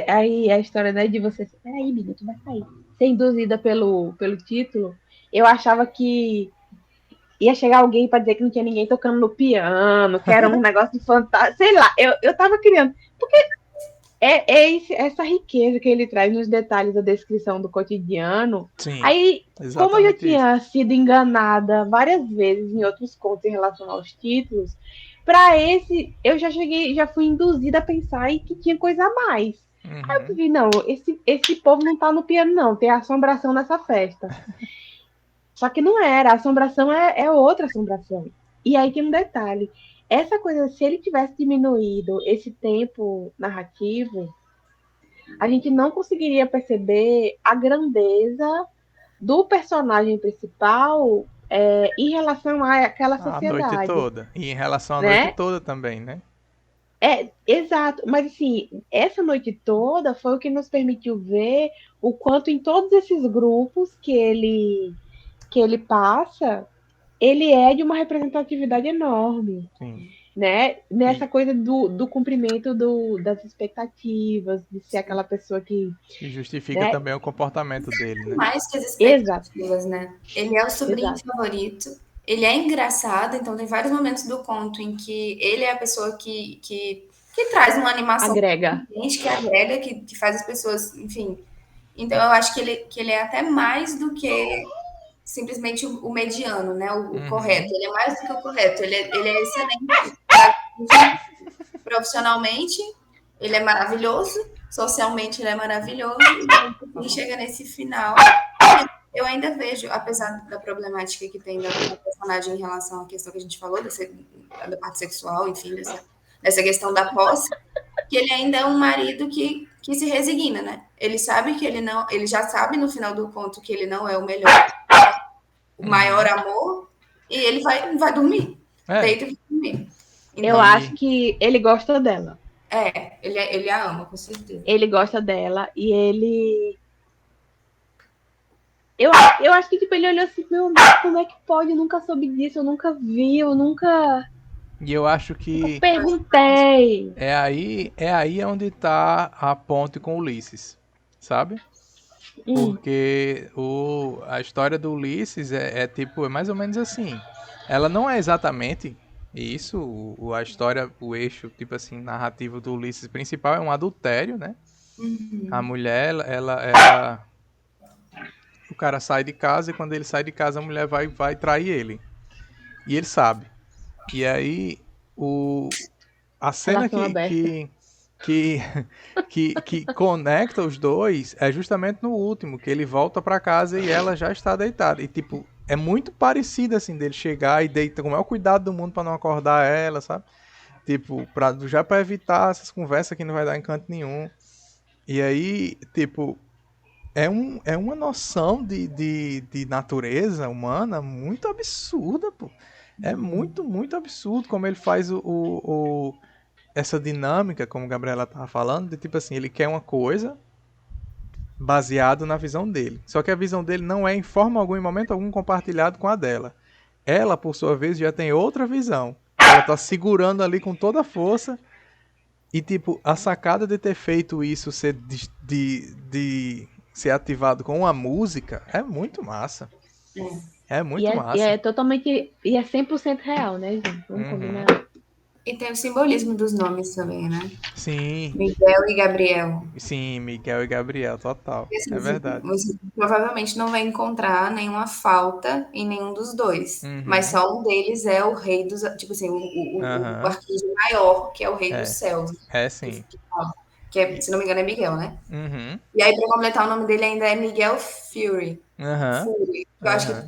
aí a história, né, de você. Peraí, menina, tu vai sair. Ser induzida pelo título, eu achava que ia chegar alguém para dizer que não tinha ninguém tocando no piano, que era um negócio de fantástico. Sei lá, eu tava criando. Porque essa riqueza que ele traz nos detalhes da descrição do cotidiano. Sim, aí, como eu já tinha isso. sido enganada várias vezes em outros contos em relação aos títulos, para esse eu já fui induzida a pensar que tinha coisa a mais. Aí eu vi, não, esse povo não tá no piano, não, tem assombração nessa festa. Só que não era, a assombração é outra assombração. E aí tem um detalhe. Essa coisa, se ele tivesse diminuído esse tempo narrativo, a gente não conseguiria perceber a grandeza do personagem principal em relação àquela sociedade. A noite toda. E em relação à noite toda também, né? Exato. Mas assim, essa noite toda foi o que nos permitiu ver o quanto em todos esses grupos que ele passa, ele é de uma representatividade enorme. Sim. né? Nessa coisa do cumprimento das expectativas, de ser aquela pessoa que, E justifica né? também o comportamento dele, né? Mais que as Exato, expectativas, né? Ele é o sobrinho exato. favorito, ele é engraçado, então tem vários momentos do conto em que ele é a pessoa que traz uma animação Agrega. diferente, que agrega, que faz as pessoas, enfim. Então eu acho que ele é até mais do que simplesmente o mediano, né? O correto. Uhum. Ele é mais do que o correto, ele é excelente profissionalmente, ele é maravilhoso, socialmente ele é maravilhoso, e chega nesse final. Eu ainda vejo, apesar da problemática que tem da personagem em relação à questão que a gente falou, da parte sexual, enfim, dessa questão da posse, que ele ainda é um marido que se resigna, né? Ele sabe que ele não, ele já sabe no final do conto que ele não é o melhor, o maior Uhum. amor, e ele vai dormir, É, deita e vai dormir. Eu Então, acho e que ele gosta dela. ele a ama, com certeza. Ele gosta dela e ele. Eu acho que tipo, ele olhou assim, meu Deus, como é que pode? Eu nunca soube disso, eu nunca vi, eu nunca eu acho que perguntei. é aí onde tá a ponte com Ulisses, sabe? Hum, Porque a história do Ulisses tipo, é mais ou menos assim. Ela não é exatamente isso, a história, o eixo, tipo assim, narrativo do Ulisses principal é um adultério, né? A mulher, o cara sai de casa e quando ele sai de casa a mulher vai trair ele. E ele sabe. E aí, a cena relação aberta. que, que conecta os dois é justamente no último, que ele volta pra casa e ela já está deitada. E tipo, é muito parecido assim dele chegar e deita com o maior cuidado do mundo pra não acordar ela, sabe? Tipo, já pra evitar essas conversas que não vai dar em canto nenhum. E aí, tipo, é uma noção de natureza humana muito absurda, pô. É muito, muito absurdo como ele faz essa dinâmica, como a Gabriela tava falando, de tipo assim, ele quer uma coisa baseado na visão dele. Só que a visão dele não é em forma alguma, em momento algum, compartilhado com a dela. Ela, por sua vez, já tem outra visão. Ela tá segurando ali com toda a força. E, tipo, a sacada de ter feito isso ser de ser ativado com uma música é muito massa. É E muito é massa. totalmente. E é 100% real, né, gente? Vamos combinar. Uhum. E tem o simbolismo dos nomes também, né? Sim, Miguel e Gabriel. sim, Miguel e Gabriel, total. E, assim, É verdade. você provavelmente não vai encontrar nenhuma falta em nenhum dos dois. Mas Uhum. só um deles é o rei dos. Tipo assim, o Aham. arcanjo maior, que é o rei dos É. céus. É Que, sim. que, fala. Se não me engano, é Miguel, né? Uhum. E aí, para completar, o nome dele ainda é Miguel Fury. Aham. Fury. Eu acho Aham.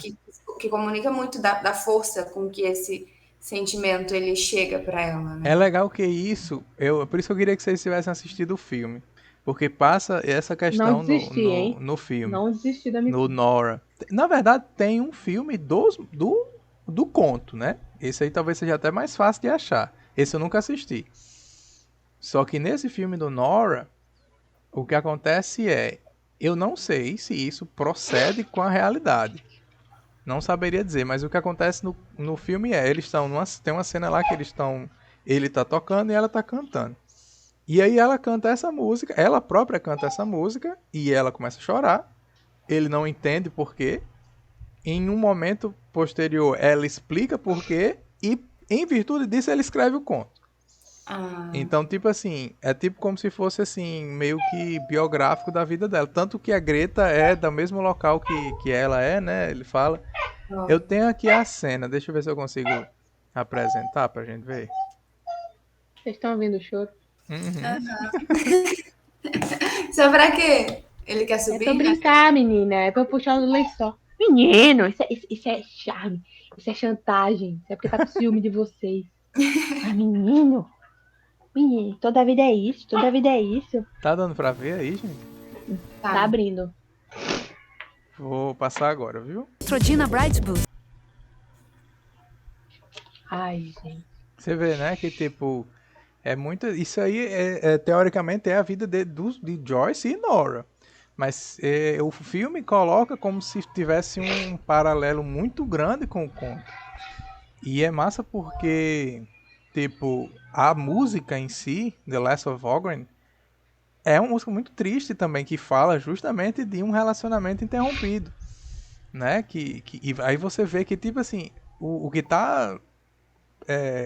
que comunica muito da força com que esse sentimento ele chega para ela, É né? legal que isso, por isso que eu queria que vocês tivessem assistido o filme. Porque passa essa Não questão no, desisti, no, hein? no filme, Não desisti da no missão. Nora. Na verdade, tem um filme do conto, né? Esse aí talvez seja até mais fácil de achar. Esse eu nunca assisti. Só que nesse filme do Nora, o que acontece eu não sei se isso procede com a realidade. Não saberia dizer, mas o que acontece no filme eles estão tem uma cena lá que ele tá tocando e ela tá cantando. E aí ela canta essa música, ela própria canta essa música e ela começa a chorar. Ele não entende por quê. Em um momento posterior, ela explica por quê e em virtude disso ele escreve o conto. Ah, Então, tipo assim, é tipo como se fosse assim, meio que biográfico da vida dela. Tanto que a Greta é do mesmo local que ela é, né? Ele fala. Eu ó. tenho aqui a cena, deixa eu ver se eu consigo apresentar pra gente ver. Vocês estão ouvindo o choro? Uhum. Só pra quê? Ele quer É pra subir, né? brincar, menina. É pra eu puxar o lençol. Menino, isso é charme. Isso é chantagem. Isso é porque tá com ciúme de vocês. Ah, menino. Menino, toda vida é isso. Toda vida é isso. Tá dando pra ver aí, gente? Tá Tá. abrindo. Vou passar agora, viu? Trodina Bright Boost. Ai, gente. Você vê, né, que tipo, é muito. Isso aí, teoricamente, é a vida de Joyce e Nora. Mas o filme coloca como se tivesse um paralelo muito grande com o conto. E é massa porque Tipo, a música em si, The Last of Ogryn, é uma música muito triste também, que fala justamente de um relacionamento interrompido, né? E aí você vê que, tipo assim, o que tá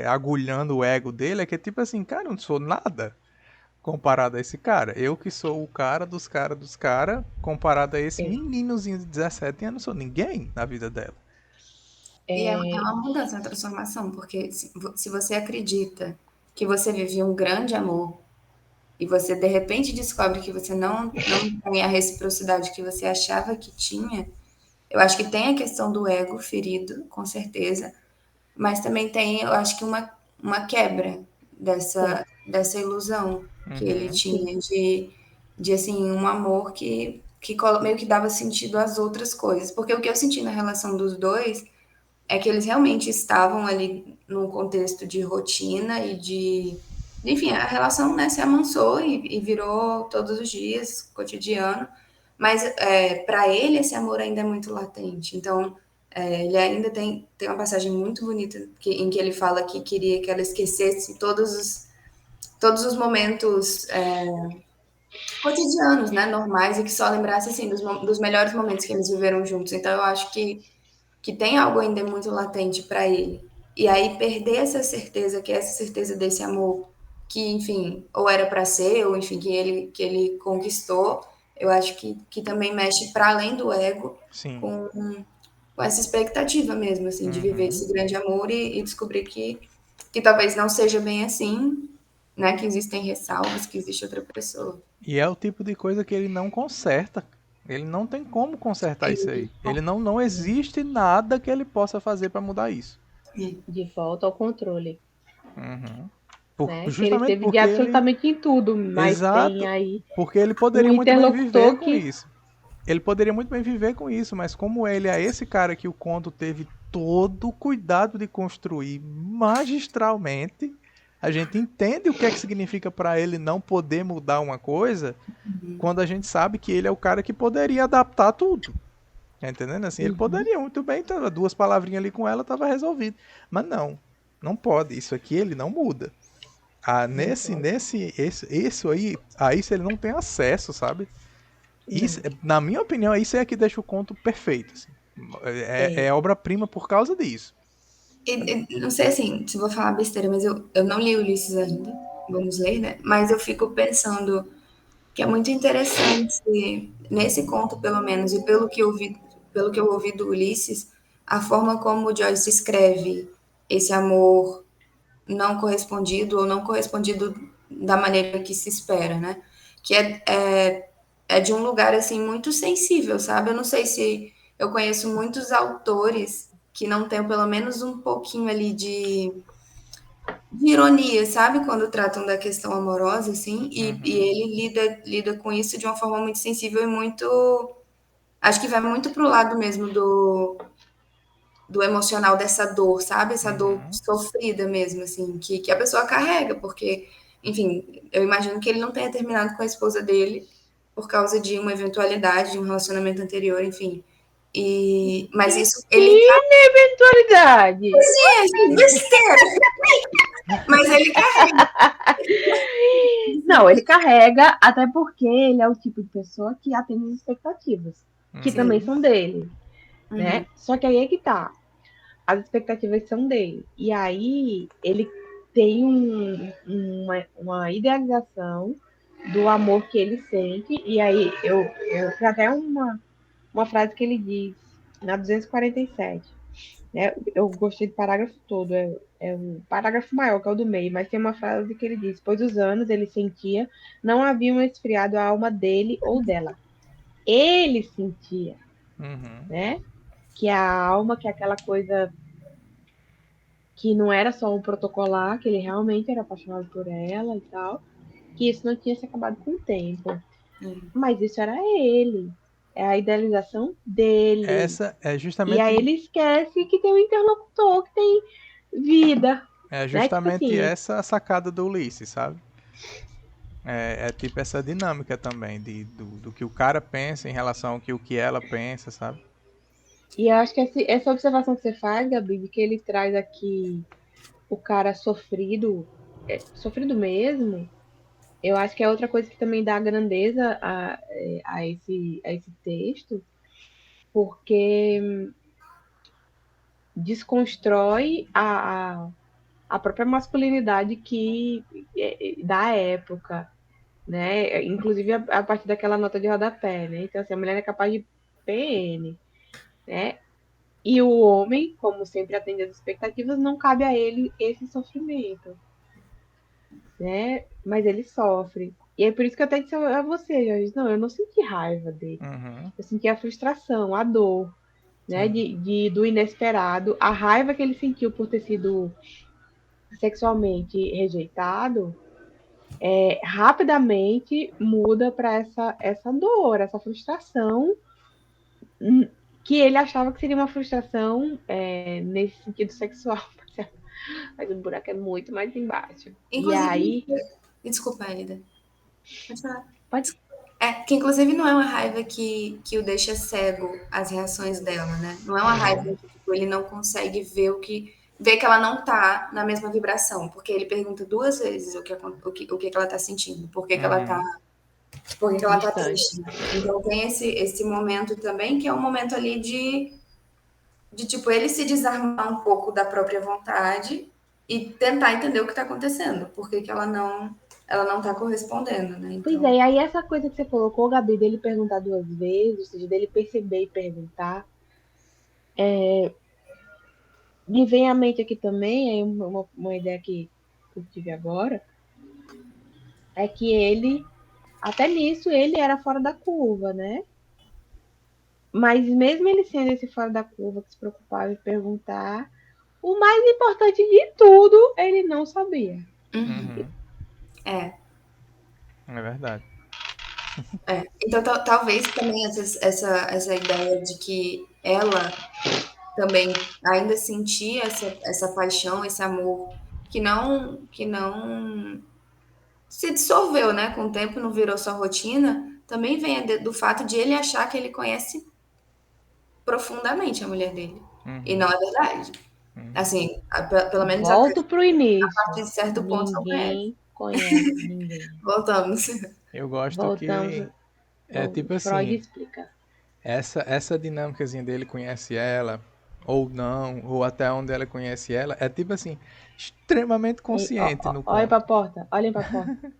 agulhando o ego dele é que, tipo assim, cara, eu não sou nada comparado a esse cara. Eu que sou o cara dos caras dos caras, comparado a esse É. meninozinho de 17 anos, não sou ninguém na vida dela. E é uma mudança, uma transformação, porque se você acredita que você vivia um grande amor e você de repente descobre que você não tem a reciprocidade que você achava que tinha, eu acho que tem a questão do ego ferido, com certeza, mas também tem, eu acho que uma quebra dessa ilusão que ele Uhum. tinha de assim, um amor que meio que dava sentido às outras coisas. Porque o que eu senti na relação dos dois é que eles realmente estavam ali num contexto de rotina e de. Enfim, a relação, né, se amansou e virou todos os dias, cotidiano. Mas para ele, esse amor ainda é muito latente. Então, ele ainda tem uma passagem muito bonita em que ele fala que queria que ela esquecesse todos os momentos cotidianos, né, normais, e que só lembrasse assim, dos melhores momentos que eles viveram juntos. Então, eu acho que tem algo ainda muito latente para ele. E aí perder essa certeza, que é essa certeza desse amor, que, enfim, ou era para ser, ou enfim, que ele conquistou, eu acho que também mexe para além do ego Sim. com essa expectativa mesmo, assim, de viver Uhum. esse grande amor e descobrir que talvez não seja bem assim, né? Que existem ressalvas, que existe outra pessoa. E é o tipo de coisa que ele não conserta. Ele não tem como consertar isso aí. Ele não existe nada que ele possa fazer para mudar isso. De volta ao controle, Uhum. né? Que ele Justamente teve de porque ele. absolutamente em tudo, mas tem Exato. aí Porque ele um poderia muito bem viver interlocutor com que isso. Ele poderia muito bem viver com isso, mas como ele é esse cara que o conto teve todo o cuidado de construir magistralmente, a gente entende o que é que significa para ele não poder mudar uma coisa, quando a gente sabe que ele é o cara que poderia adaptar tudo. Tá entendendo? Assim, ele Uhum. poderia muito bem, tava duas palavrinhas ali com ela, tava resolvido. Mas não, não pode. Isso aqui ele não muda. Ah, Não pode. isso aí, a isso ele não tem acesso, sabe? Isso, Não. na minha opinião, isso é que deixa o conto perfeito. Assim. É É. obra-prima por causa disso. Não sei assim, se vou falar besteira, mas eu não li Ulisses ainda. Vamos ler, né? Mas eu fico pensando que é muito interessante, nesse conto, pelo menos, e pelo que eu ouvi do Ulisses, a forma como o Joyce escreve esse amor não correspondido ou não correspondido da maneira que se espera, né? Que é de um lugar assim muito sensível, sabe? Eu não sei se eu conheço muitos autores que não têm pelo menos um pouquinho ali de ironia, sabe? Quando tratam da questão amorosa, assim, e Uhum, ele lida com isso de uma forma muito sensível e muito. Acho que vai muito pro lado mesmo do emocional dessa dor, sabe? Essa dor uhum. sofrida mesmo, assim, que a pessoa carrega, porque, enfim, eu imagino que ele não tenha terminado com a esposa dele por causa de uma eventualidade, de um relacionamento anterior, enfim. Mas isso ele Eventualidade. carrega, besteira, mas ele carrega. Não, ele carrega, até porque ele é o tipo de pessoa que atende as expectativas, que também Uhum. são dele, Uhum. né? Só que aí é que tá. As expectativas são dele. E aí ele tem uma idealização do amor que ele sente. E aí eu tem até uma frase que ele diz na 247. Né? Eu gostei do parágrafo todo, é o parágrafo maior, que é o do meio, mas tem uma frase que ele diz: pois os anos ele sentia não haviam esfriado a alma dele ou dela. Ele sentia, Uhum. né? Que a alma, que é aquela coisa que não era só um protocolar, que ele realmente era apaixonado por ela e tal, que isso não tinha se acabado com o tempo. Mas isso era ele, é a idealização dele. Essa é E aí justamente, ele esquece que tem um interlocutor, que tem vida, é né? Tipo justamente assim, essa a sacada do Ulisses, sabe? É tipo essa dinâmica também do que o cara pensa em relação ao que o que ela pensa, sabe? e eu acho que essa observação que você faz, Gabi, de que ele traz aqui o cara sofrido, sofrido mesmo, eu acho que é outra coisa que também dá grandeza a esse texto, porque desconstrói a própria masculinidade da época, né? Inclusive a partir daquela nota de rodapé, né? Então, assim, a mulher é capaz de PN, né? E o homem, como sempre atende às expectativas, não cabe a ele esse sofrimento, né? Mas ele sofre. E é por isso que eu até disse a você, Jorge, não, eu não senti raiva dele. Uhum. Eu senti a frustração, a dor, né? Sim. Do inesperado, a raiva que ele sentiu por ter sido sexualmente rejeitado, rapidamente muda para essa dor, essa frustração, que ele achava que seria uma frustração nesse sentido sexual. Mas o buraco é muito mais embaixo. E Inclusive, aí. desculpa, Elida. Pode falar. Pode. Que inclusive não é uma raiva que o deixa cego às reações dela, né? Não é uma raiva Uhum. que tipo, ele não consegue ver que ela não tá na mesma vibração, porque ele pergunta 2 vezes o que ela tá sentindo, Uhum. por que ela tá Distante. triste. Então tem esse momento também, que é um momento ali de tipo, ele se desarmar um pouco da própria vontade e tentar entender o que tá acontecendo, por que ela não tá correspondendo, né? Pois Então, é, e aí essa coisa que você colocou, Gabi, dele perguntar 2 vezes, ou seja, dele perceber e perguntar, me vem à mente aqui também, aí uma ideia que eu tive agora, é que ele, até nisso, ele era fora da curva, né? Mas mesmo ele sendo esse fora da curva, que se preocupava em perguntar, o mais importante de tudo, ele não sabia. Uhum. é. É verdade. Então, talvez também essa ideia de que ela também ainda sentia essa paixão, esse amor, que não se dissolveu, né? Com o tempo não virou só rotina, também vem do fato de ele achar que ele conhece profundamente a mulher dele. E não Uhum. é verdade. Uhum. Assim, pelo menos até Volto pro início. partir de certo ponto não conhece. Ninguém conhece ninguém. Voltamos. Eu gosto Voltamos. que é tipo Freud assim, explica. essa dinâmicazinha dele conhece ela, ou não, ou até onde ela conhece ela, é tipo assim, extremamente Ei, consciente no olhem pra conto. porta, olhem pra porta.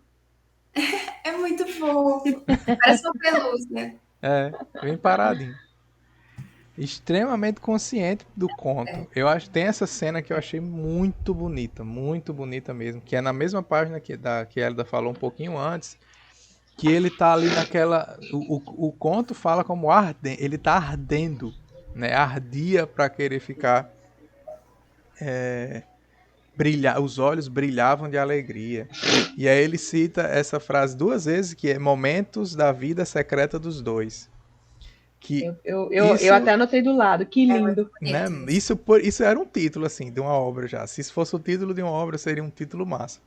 É muito fofo. Parece uma pelúcia. É, bem paradinho. Extremamente consciente do conto. Eu acho tem essa cena que eu achei muito bonita mesmo, que é na mesma página que a Elida falou um pouquinho antes, que ele tá ali naquela. O conto fala como arde, ele tá ardendo, né? Ardia para querer ficar. Brilhar, os olhos brilhavam de alegria. E aí ele cita essa frase 2 vezes, que é momentos da vida secreta dos dois. Que Eu isso, até anotei do lado, que É muito lindo. né? bonito isso. Isso era um título assim de uma obra já. Se isso fosse o título de uma obra, seria um título massa.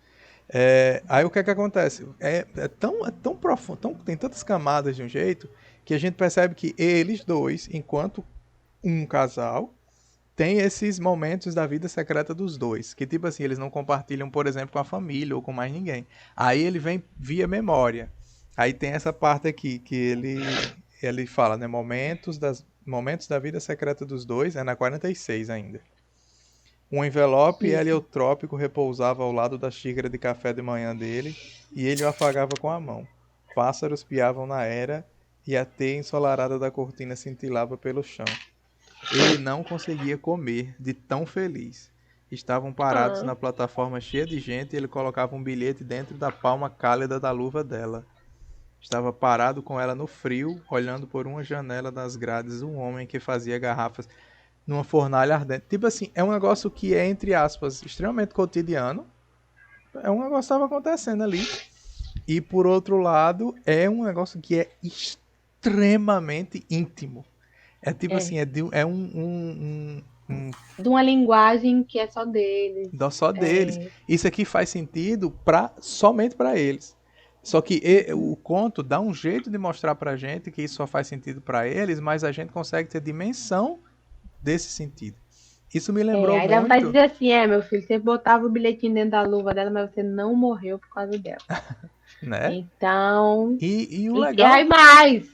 Aí o que é que acontece? É tão profundo, tem tantas camadas de um jeito que a gente percebe que eles dois, enquanto um casal, tem esses momentos da vida secreta dos dois. Que tipo assim, eles não compartilham, por exemplo, com a família ou com mais ninguém. Aí ele vem via memória. Aí tem essa parte aqui que ele fala, né? Momentos da vida secreta dos dois, é na 46 ainda. Um envelope Isso. heliotrópico repousava ao lado da xícara de café de manhã dele e ele o afagava com a mão. Pássaros piavam na era e a teia ensolarada da cortina cintilava pelo chão. Ele não conseguia comer, de tão feliz. Estavam parados Ah, na plataforma cheia de gente e ele colocava um bilhete dentro da palma cálida da luva dela. Estava parado com ela no frio, olhando por uma janela das grades um homem que fazia garrafas numa fornalha ardente. Tipo assim, é um negócio que é, entre aspas, extremamente cotidiano. É um negócio que estava acontecendo ali. E por outro lado, é um negócio que é extremamente íntimo. É tipo é. assim, é um De uma linguagem que é só deles. dó só deles. É, Isso aqui faz sentido somente para eles. Só que o conto dá um jeito de mostrar pra gente que isso só faz sentido para eles, mas a gente consegue ter dimensão desse sentido. Isso me lembrou Aí dá vontade de muito, dizer assim, meu filho, você botava o bilhetinho dentro da luva dela, mas você não morreu por causa dela. né? Então, E o e legal. aí mais,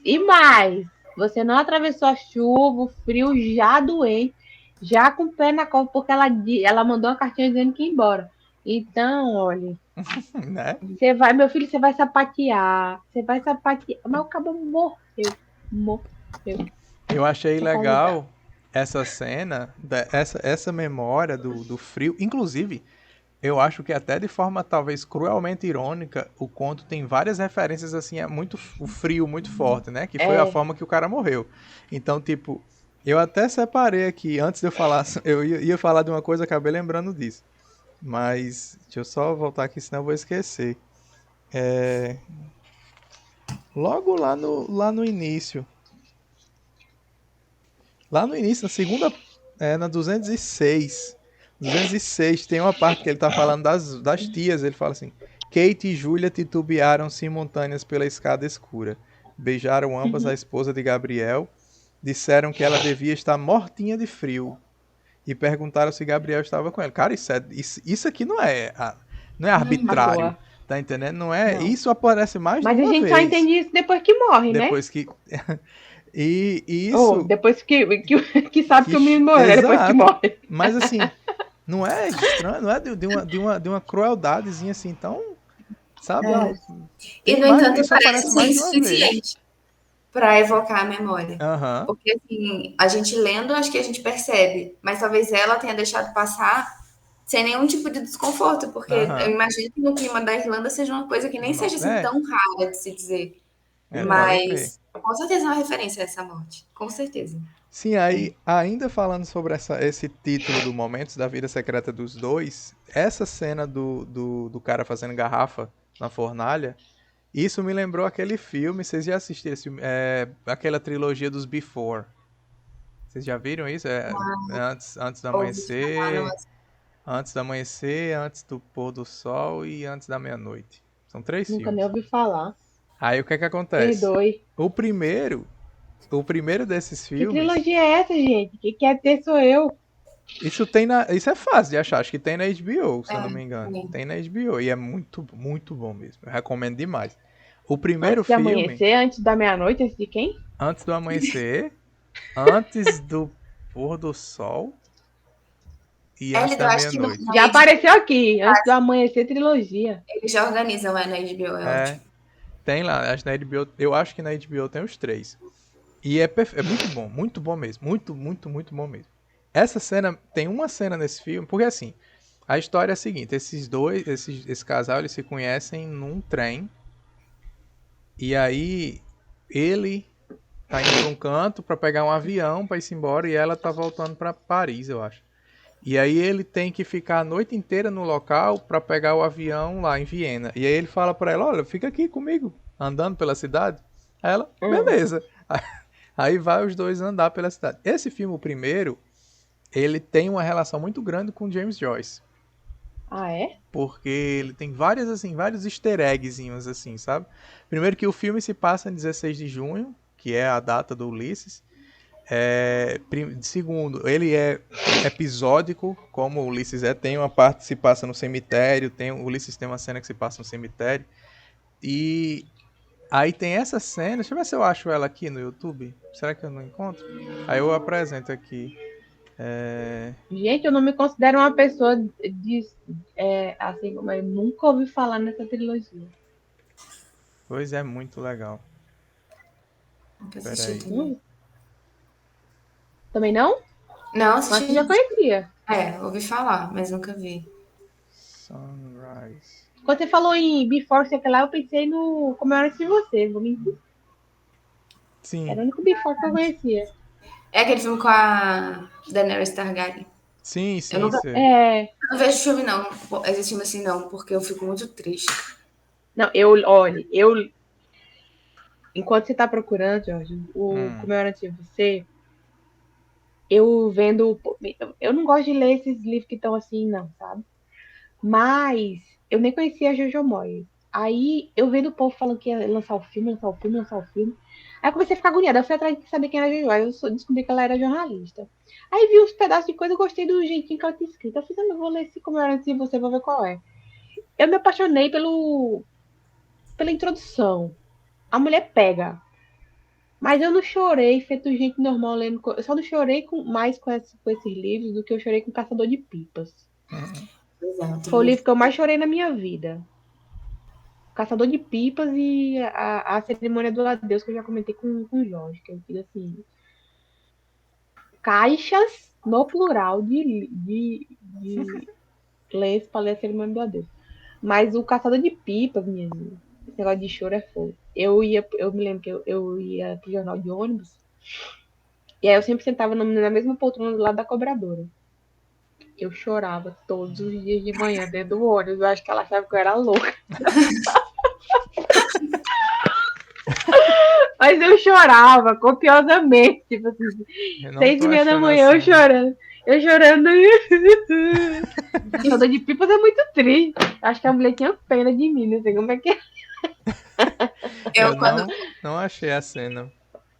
você não atravessou a chuva, o frio já doente, já com o pé na cova, porque ela mandou uma cartinha dizendo que ia embora. Então, olha, Né? você vai, meu filho, você vai sapatear, mas o cabo morreu Eu achei por causa dela. legal essa cena, essa memória do frio. Inclusive, eu acho que até de forma talvez cruelmente irônica, o conto tem várias referências assim, é muito o frio muito forte, né? Que foi a É, forma que o cara morreu. Então, tipo, eu até separei aqui, antes de eu falar, eu ia falar de uma coisa, acabei lembrando disso. Mas deixa eu só voltar aqui, senão eu vou esquecer. É, logo lá no início. Lá no início, na segunda. Na 206. 206 tem uma parte que ele tá falando das tias. Ele fala assim: Kate e Julia titubearam simultâneas pela escada escura. Beijaram ambas a esposa de Gabriel. Disseram que ela devia estar mortinha de frio. E perguntaram se Gabriel estava com ela. Cara, isso aqui não é à arbitrário. toa. Tá entendendo? Não é. Não. Isso aparece mais de Mas a uma gente só vez. entende isso depois que morre, né? Depois que. E Ou isso. depois que sabe que o menino morreu, né? Depois que Exato. morre. Mas assim, não é estranho, não é de uma crueldadezinha assim, então, sabe? E, Tem no mais, entanto, isso parece aparece ser mais de uma vez. insuficiente para evocar a memória. Aham, Porque, assim, a gente lendo, acho que a gente percebe, mas talvez ela tenha deixado passar sem nenhum tipo de desconforto, porque eu aham. imagino que no clima da Irlanda seja uma coisa que nem seja assim É, tão rara de se dizer. pode crer. Mas com certeza é uma referência a essa morte. Com certeza. Sim, aí, ainda falando sobre esse título do Momentos da Vida Secreta dos Dois, essa cena do cara fazendo garrafa na fornalha, isso me lembrou aquele filme, vocês já assistiram aquela trilogia dos Before. Vocês já viram isso? Antes do Ouvi falar, não, amanhecer, antes do amanhecer, antes do pôr do sol e antes da meia-noite. São 3 Nunca nem filmes. ouvi falar. Aí o que é que acontece? Perdoe. O primeiro, o primeiro desses Que filmes, trilogia é essa, gente? Quem quer ter sou eu. isso é fácil de achar, acho que tem na HBO, se eu não me engano. sim. Tem na HBO e é muito, muito bom mesmo. Eu recomendo demais. O primeiro Antes de filme, amanhecer, antes da meia-noite, antes de quem? antes do amanhecer, antes do pôr do sol e antes Elida, eu da acho que no, meia-noite. no Já HBO, apareceu aqui. Antes do amanhecer, trilogia. eles já organizam lá na HBO, é É, ótimo. tem lá, acho que na HBO, eu acho que na HBO tem os 3. E é muito bom mesmo. Muito, muito, muito bom mesmo. Essa cena, tem uma cena nesse filme, porque assim, a história é a seguinte, esse casal, eles se conhecem num trem, e aí ele tá indo pra um canto pra pegar um avião pra ir embora, e ela tá voltando pra Paris, eu acho. E aí ele tem que ficar a noite inteira no local pra pegar o avião lá em Viena. E aí ele fala pra ela, olha, fica aqui comigo, andando pela cidade. Aí ela, beleza. Aí vai os dois andar pela cidade. Esse filme, o primeiro, ele tem uma relação muito grande com James Joyce. Ah, é? Porque ele tem vários easter eggzinhos assim, sabe? Primeiro que o filme se passa em 16 de junho, que é a data do Ulisses. Segundo, ele é episódico, como o Ulisses é. Tem uma parte que se passa no cemitério, o Ulisses tem uma cena que se passa no cemitério. E aí tem essa cena, deixa eu ver se eu acho ela aqui no YouTube. Será que eu não encontro? Aí eu apresento aqui. Gente, eu não me considero uma pessoa assim como eu nunca ouvi falar nessa trilogia. Pois é, muito legal. Nunca Pera assisti aí. também. Também não? Não, Mas assisti. eu já conhecia. Ouvi falar, mas nunca vi. Sunrise. Quando você falou em Before, sei lá, eu pensei no Como Eu Era de Você. Vou mentir. Sim, Era o único Before que eu conhecia. É aquele filme com a Daenerys Targaryen. sim, Eu sim, nunca sei. É. eu não vejo filme, não. Esse filme assim, não, porque eu fico muito triste. Não, enquanto você tá procurando, Jorge, o Hum, Como Eu Era de Você, eu vendo. Eu não gosto de ler esses livros que estão assim, não, sabe? Mas eu nem conhecia a Jojo Moyes. Aí eu vendo o povo falando que ia lançar o filme. Aí eu comecei a ficar agoniada. Eu fui atrás de saber quem era a Jojo. Aí eu descobri que ela era jornalista. Aí vi uns pedaços de coisa e gostei do jeitinho que ela tinha escrito. Eu fiz, eu vou ler esse Como Eu Era Antes de Você, vou ver qual é. Eu me apaixonei pela introdução. A mulher pega. Mas eu não chorei feito gente normal lendo. Eu só não chorei mais com esses livros do que eu chorei com Caçador de Pipas. Exato. Foi o livro que eu mais chorei na minha vida. Caçador de Pipas e a Cerimônia do Adeus, que eu já comentei com o Jorge, que eu fiz assim. Caixas no plural de lenço para ler a Cerimônia do Adeus. Mas o Caçador de Pipas, minha amiga, esse negócio de choro é fogo. Eu me lembro que eu ia pro jornal de ônibus, e aí eu sempre sentava na mesma poltrona do lado da cobradora. Eu chorava todos os dias de manhã dentro do ônibus. Eu acho que ela achava que eu era louca. Mas eu chorava copiosamente. Tipo assim, Eu não 6h30 tô da achando manhã, eu assim. chorando. Eu chorando. Caçador de Pipas é muito triste. Acho que a mulher tinha pena de mim, não sei como é que é. Eu Quando, não achei a cena.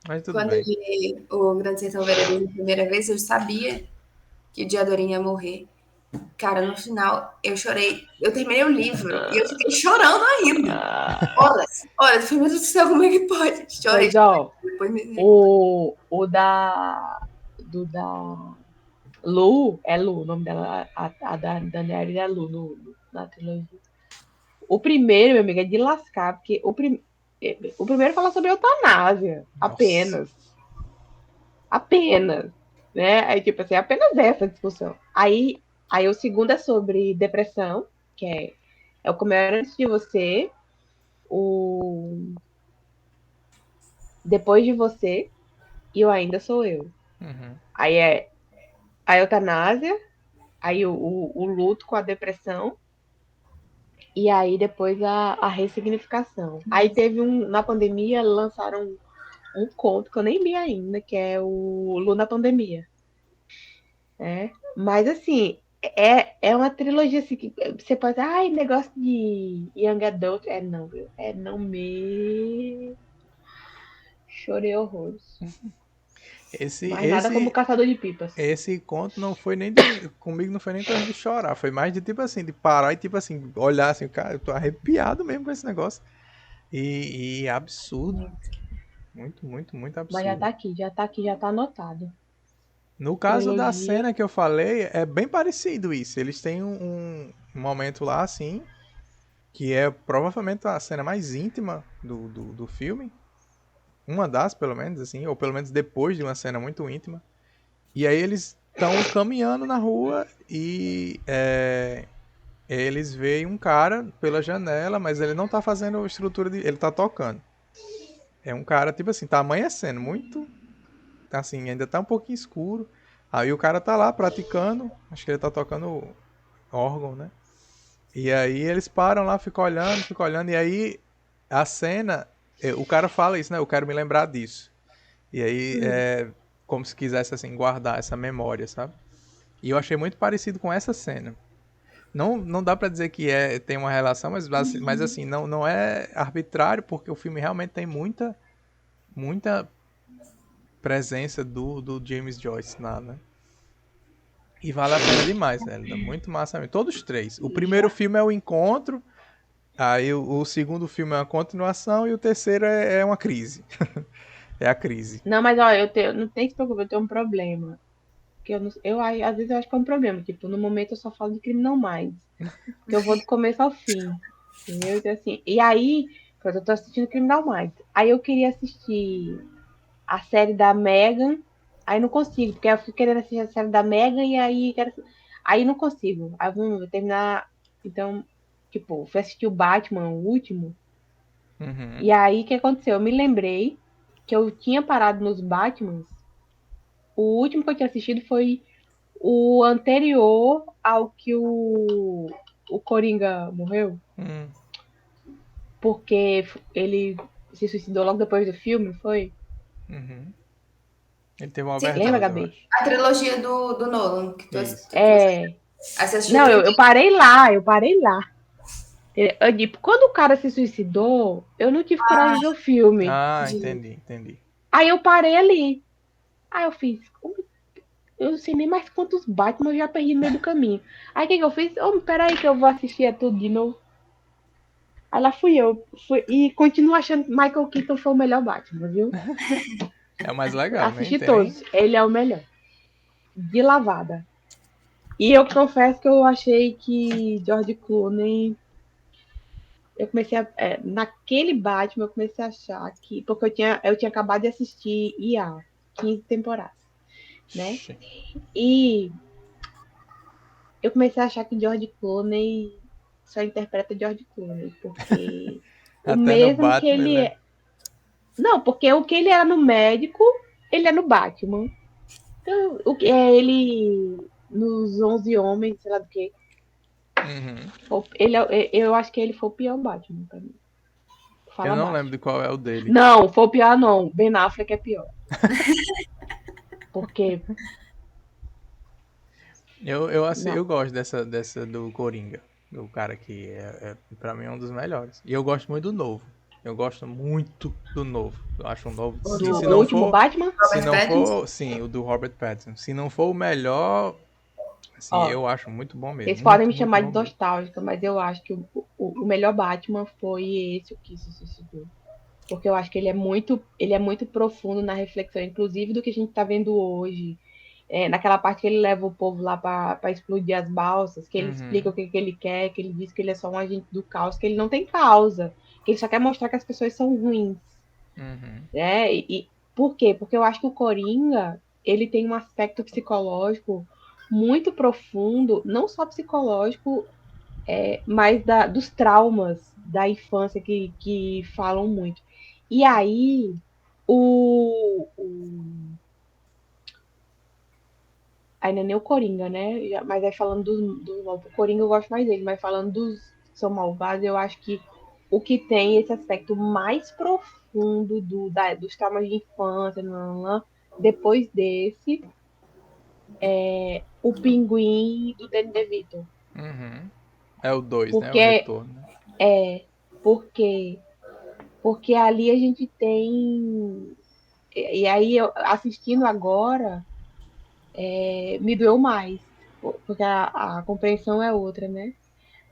Mas tudo quando eu bem. li o Grande Sertão Veredas a primeira vez, eu sabia que o Diadorim ia morrer. Cara, no final, eu chorei. Eu terminei o livro e eu fiquei chorando ainda. Horas. Horas. Eu falei, meu Deus do céu, como é que pode? Chorei. Pois ó, Depois me recuperei. o da Lu, é Lu, o nome dela, a da Daenerys é Lu na trilogia. O primeiro, meu amigo, é de lascar, porque o primeiro fala sobre eutanásia, Nossa. apenas, né? Aí, tipo assim, apenas essa discussão. Aí o segundo é sobre depressão, que é o Como Eu Era Antes de Você, o Depois de Você e o Ainda Sou Eu. Uhum. Aí é a eutanásia, aí o luto com a depressão, e aí depois a ressignificação. Aí teve na pandemia, lançaram um conto que eu nem li ainda, que é o Lu na Pandemia. Mas assim, é uma trilogia assim que você pode. Ai, negócio de Young Adult. É não, viu? É não me. Chorei horrores. Esse, Mas nada como esse, Caçador de Pipas. esse conto não foi nem comigo não foi nem coisa de chorar, foi mais de tipo assim, de parar e tipo assim, olhar assim, cara, eu tô arrepiado mesmo com esse negócio. E absurdo. Muito, muito, muito Mas já absurdo. tá aqui, já tá anotado. No caso da Trilogia. cena que eu falei, é bem parecido isso. Eles têm um momento lá, assim, que é provavelmente a cena mais íntima do filme. Uma das, pelo menos, assim, ou pelo menos depois de uma cena muito íntima. E aí eles estão caminhando na rua e eles veem um cara pela janela, mas ele não tá fazendo estrutura de. Ele tá tocando. É um cara, tipo assim, tá amanhecendo, muito. Assim, ainda tá um pouquinho escuro. Aí o cara tá lá praticando. Acho que ele tá tocando órgão, né? E aí eles param lá, ficam olhando. E aí a cena. O cara fala isso, né? Eu quero me lembrar disso. E aí é como se quisesse, assim, guardar essa memória, sabe? E eu achei muito parecido com essa cena. Não dá pra dizer que tem uma relação, mas assim, não é arbitrário, porque o filme realmente tem muita presença do James Joyce lá, né? E vale a pena demais, velho. Dá muito massa mesmo. Todos os três. O primeiro filme é o encontro, aí o segundo filme é uma continuação e o terceiro é uma crise. É a crise. Não, mas ó, não tem que se preocupar, eu tenho um problema. Que às vezes eu acho que é um problema. Tipo, no momento eu só falo de Criminal Minds. Porque eu vou do começo ao fim. Entendeu? Então, assim, e aí, eu tô assistindo Criminal Minds. Aí eu queria assistir a série da Megan. Aí não consigo, porque eu fico querendo assistir a série da Megan e aí não consigo. Aí vou terminar. Então, tipo, fui assistir o Batman, o último. Uhum. E aí o que aconteceu? Eu me lembrei que eu tinha parado nos Batmans. O último que eu tinha assistido foi o anterior ao que o Coringa morreu. Porque ele se suicidou logo depois do filme, foi? Uhum. Ele teve uma Sim, Lembra, overdose, eu Gabi? acho. a trilogia do Nolan, que tu Isso. assistiu. É. Aí você assistiu Não, primeiro. eu parei lá. Quando o cara se suicidou, eu não tive coragem de ver o filme. Ah, entendi. Aí eu parei ali. Aí eu fiz. Eu não sei nem mais quantos Batman eu já perdi no meio do caminho. Aí o que eu fiz? Peraí que eu vou assistir tudo de novo. Aí lá fui eu. E continuo achando que Michael Keaton foi o melhor Batman, viu? É o mais legal, né? Assisti todos. Ele é o melhor. De lavada. E eu confesso que eu achei que George Clooney. Eu comecei a. Naquele Batman, eu comecei a achar que. Porque eu tinha acabado de assistir IA, 15 temporadas. Né? E eu comecei a achar que George Clooney só interpreta George Clooney. Porque o Até mesmo no Batman, que ele né? é. Não, porque o que ele era no médico, ele é no Batman. Então, o que é ele nos 11 Homens, sei lá do que. Eu acho que ele foi o pior Batman pra mim. Fala Eu não baixo. lembro de qual é o dele. Não, foi o pior não. Ben Affleck é pior. Porque Eu gosto dessa do Coringa. O cara que pra mim é um dos melhores. E eu gosto muito do novo. Eu gosto muito do novo. Eu acho um novo. do último Batman, Se não for, sim, o do Robert Pattinson. Se não for o melhor, assim, eu acho muito bom mesmo. Eles podem me muito chamar de bom nostálgica, mas eu acho que o melhor Batman foi esse, o que se suicidou. Porque eu acho que ele é muito profundo na reflexão, inclusive do que a gente tá vendo hoje. Naquela parte que ele leva o povo lá para explodir as balsas, que ele explica o que ele quer, que ele diz que ele é só um agente do caos, que ele não tem causa, que ele só quer mostrar que as pessoas são ruins. E por quê? Porque eu acho que o Coringa, ele tem um aspecto psicológico muito profundo, não só psicológico, mas dos traumas da infância que falam muito. E aí, ainda nem o Coringa, né? Mas aí falando do novo Coringa, eu gosto mais dele, mas falando dos que são malvados, eu acho que o que tem esse aspecto mais profundo dos traumas de infância, depois desse, o Pinguim do Danny DeVito. É o 2, né? O Porque retorno. porque ali a gente tem. E aí, assistindo agora, me doeu mais, porque a compreensão é outra, né?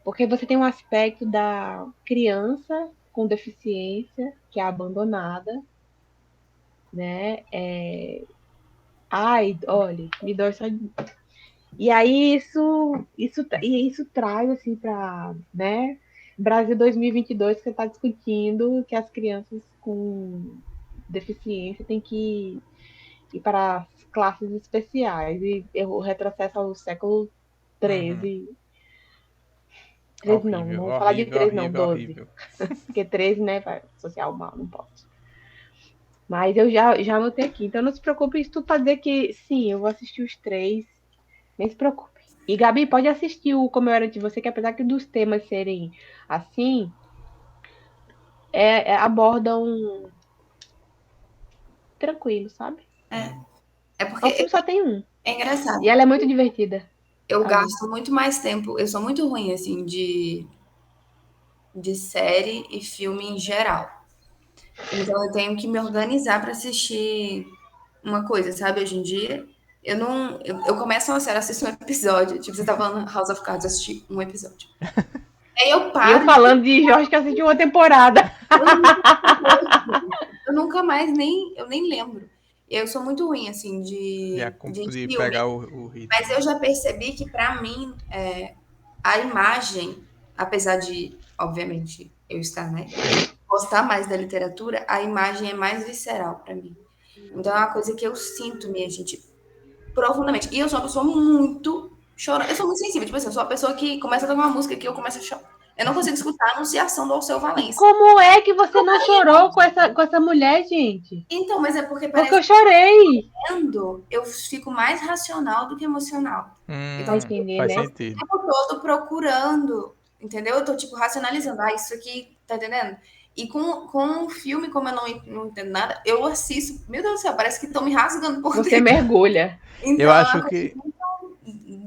Porque você tem um aspecto da criança com deficiência, que é abandonada, né? Ai, olha, me dói só de... E aí isso traz assim para, né? Brasil 2022 que você está discutindo que as crianças com deficiência têm que ir para as classes especiais e eu retrocesso ao século 13. 13 não vou falar de 13 não, 12. Porque 13, né, vai associar o mal, não posso. Mas eu já anotei aqui, então não se preocupe, isso tudo para dizer que sim, eu vou assistir os 3, nem se preocupe. E Gabi, pode assistir o Como Eu Era de Você, que apesar que dos temas serem assim, abordam tranquilo, sabe? É porque O filme só tem um. é engraçado. E ela é muito divertida. Eu gasto muito mais tempo. Eu sou muito ruim, assim, de série e filme em geral. Então eu tenho que me organizar para assistir uma coisa, sabe? Hoje em dia, eu não. Eu começo uma série, assisto um episódio. Tipo, você tá falando House of Cards, eu assisti um episódio. Aí eu E paro. eu falando de Jorge que assisti uma temporada. Eu nunca mais eu nem lembro. Eu sou muito ruim, assim, de filme. pegar o ritmo. Mas eu já percebi que, para mim, a imagem, apesar de, obviamente, eu estar, né, gostar mais da literatura, a imagem é mais visceral para mim. Então é uma coisa que eu sinto, minha gente, profundamente. E eu sou uma pessoa muito chorona. Eu sou muito sensível. Tipo assim, eu sou uma pessoa que começa a tocar uma música que eu começo a chorar. Eu não consigo escutar a anunciação do Alceu Valença. Como é que você não chorou com essa mulher, gente? Então, mas é porque parece que eu chorei. Eu fico mais racional do que emocional. Então, entender, faz né? sentido. O tempo todo procurando, entendeu? Eu tô, tipo, racionalizando. Isso aqui, tá entendendo? E com um filme, como eu não entendo nada, eu assisto. Meu Deus do céu, parece que estão me rasgando por Você mergulha. Então, eu acho que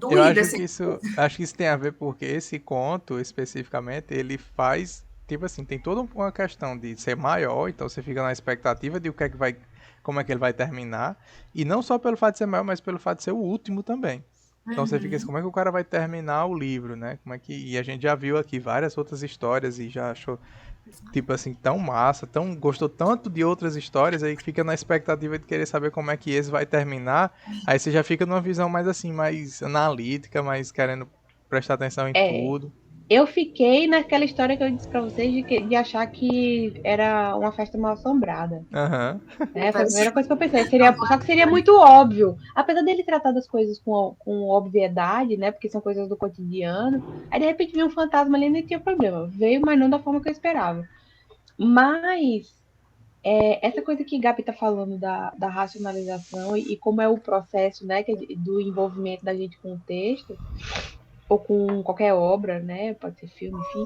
Eu doída, assim. acho que isso tem a ver porque esse conto, especificamente, ele faz, tipo assim, tem toda uma questão de ser maior, então você fica na expectativa de o que é que vai, como é que ele vai terminar, e não só pelo fato de ser maior, mas pelo fato de ser o último também. Então você fica assim, Uhum. como é que o cara vai terminar o livro, né? Como é que, e a gente já viu aqui várias outras histórias e já achou tipo assim, tão massa, tão, gostou tanto de outras histórias, aí fica na expectativa de querer saber como é que esse vai terminar, aí você já fica numa visão mais assim, mais analítica, mais querendo prestar atenção em É, tudo. eu fiquei naquela história que eu disse pra vocês de achar que era uma festa mal assombrada. Aham. Né? Foi a Parecia primeira coisa que eu pensei. Só que seria muito óbvio. Apesar dele tratar das coisas com obviedade, né? Porque são coisas do cotidiano. Aí de repente veio um fantasma ali e não tinha problema. Veio, mas não da forma que eu esperava. Mas essa coisa que Gabi tá falando da racionalização e como é o processo, né? Do envolvimento da gente com o texto, ou com qualquer obra, né? Pode ser filme, enfim.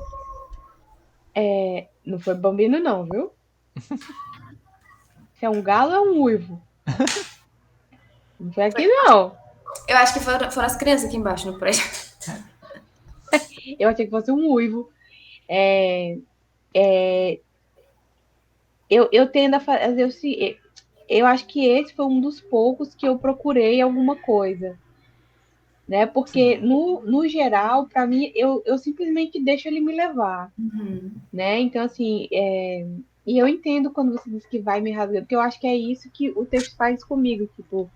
Não foi bambino, não, viu? Se é um galo, é um uivo. Não foi aqui, não. Eu acho que foram as crianças aqui embaixo no prédio. Eu achei que fosse um uivo. É, é, eu tendo a fazer o seguinte. Eu acho que esse foi um dos poucos que eu procurei alguma coisa, né? Porque Sim. no geral, para mim, eu simplesmente deixo ele me levar, Uhum. né? Então, assim, e eu entendo quando você diz que vai me rasgando, porque eu acho que é isso que o texto faz comigo, tipo,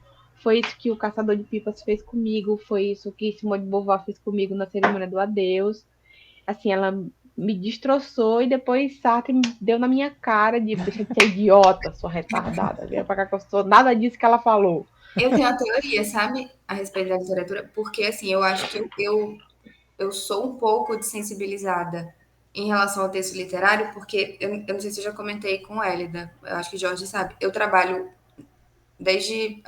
foi isso que o Caçador de Pipas fez comigo, foi isso que Simone de Beauvoir fez comigo na cerimônia do adeus. Assim, ela me destroçou e depois Sartre me deu na minha cara de deixa de ser idiota, sua retardada. Vem pra cá que eu sou nada disso que ela falou. Eu tenho uma teoria, sabe, a respeito da literatura, porque assim, eu acho que eu sou um pouco desensibilizada em relação ao texto literário, porque eu não sei se eu já comentei com Hélida, eu acho que Jorge sabe, eu trabalho desde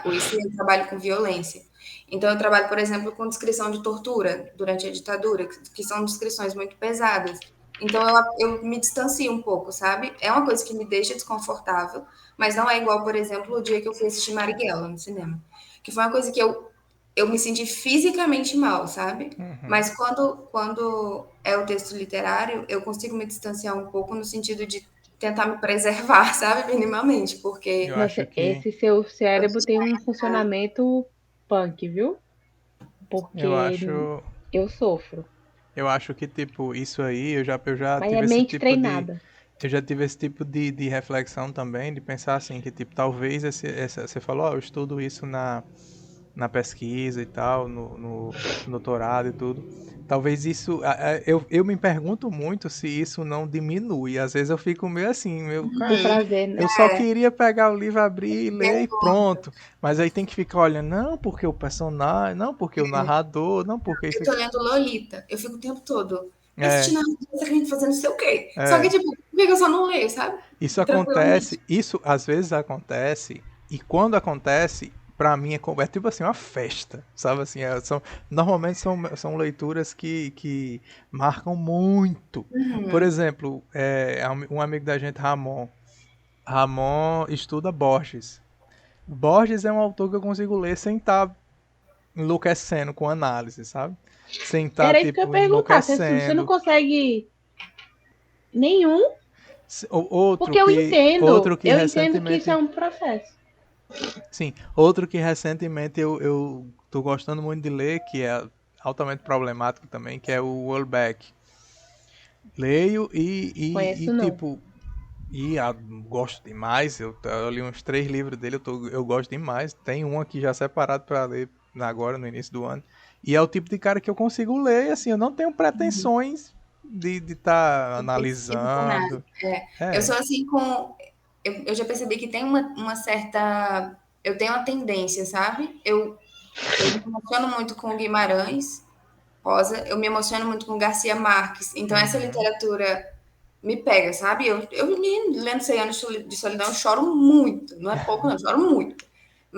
o ensino, eu trabalho com violência. Então, eu trabalho, por exemplo, com descrição de tortura durante a ditadura, que são descrições muito pesadas. Então, eu me distancio um pouco, sabe? É uma coisa que me deixa desconfortável, mas não é igual, por exemplo, o dia que eu fui assistir Marighella no cinema, que foi uma coisa que eu me senti fisicamente mal, sabe? Uhum. Mas quando é o texto literário, eu consigo me distanciar um pouco no sentido de tentar me preservar, sabe? Minimamente, Eu porque acho Nossa, que esse seu cérebro tem um funcionamento punk, viu? eu Porque acho eu sofro. eu acho que tipo isso aí eu já Mas é tive esse mente tipo de treinada. eu já tive esse tipo de reflexão também, de pensar assim, que tipo, talvez você falou, ó, eu estudo isso na pesquisa e tal, no doutorado e tudo. Talvez isso, eu me pergunto muito se isso não diminui. Às vezes eu fico meio assim, meu, O cara, prazer, eu né? só queria pegar o livro, abrir, ler e pronto. Mas aí tem que ficar olhando, não porque o personagem, não porque o narrador, não porque eu isso tô aqui. lendo Lolita, eu fico o tempo todo É, assistindo a gente fazendo não sei o quê. Só que, é. tipo, por que eu só não leio, sabe? Isso Tranquilamente. acontece, isso às vezes acontece, e quando acontece, pra mim é tipo assim, uma festa, sabe assim, normalmente são leituras que marcam muito. Por Uhum. exemplo, um amigo da gente, Ramon estuda Borges. Borges é um autor que eu consigo ler sem estar enlouquecendo com análise, sabe? Sem estar, Era isso que eu ia tipo, perguntar. Você não enlouquecendo. consegue nenhum, porque Outro eu que, entendo. outro que Eu entendo que isso é recentemente um processo. Sim, outro que recentemente eu tô gostando muito de ler, que é altamente problemático também, que é o Welbeck. Leio Conheço não. tipo, gosto demais. Eu li uns 3 livros dele, eu gosto demais. Tem um aqui já separado para ler agora, no início do ano. E é o tipo de cara que eu consigo ler, assim, eu não tenho pretensões de estar De pesquisa com nada. analisando. Eu É, sou assim com. Eu já percebi que tem uma certa. Eu tenho uma tendência, sabe? Eu me emociono muito com Guimarães Rosa, eu me emociono muito com Garcia Marques. Então, essa uhum. literatura me pega, sabe? Eu me lendo 100 anos de solidão, eu choro muito. Não é pouco, não, eu choro muito.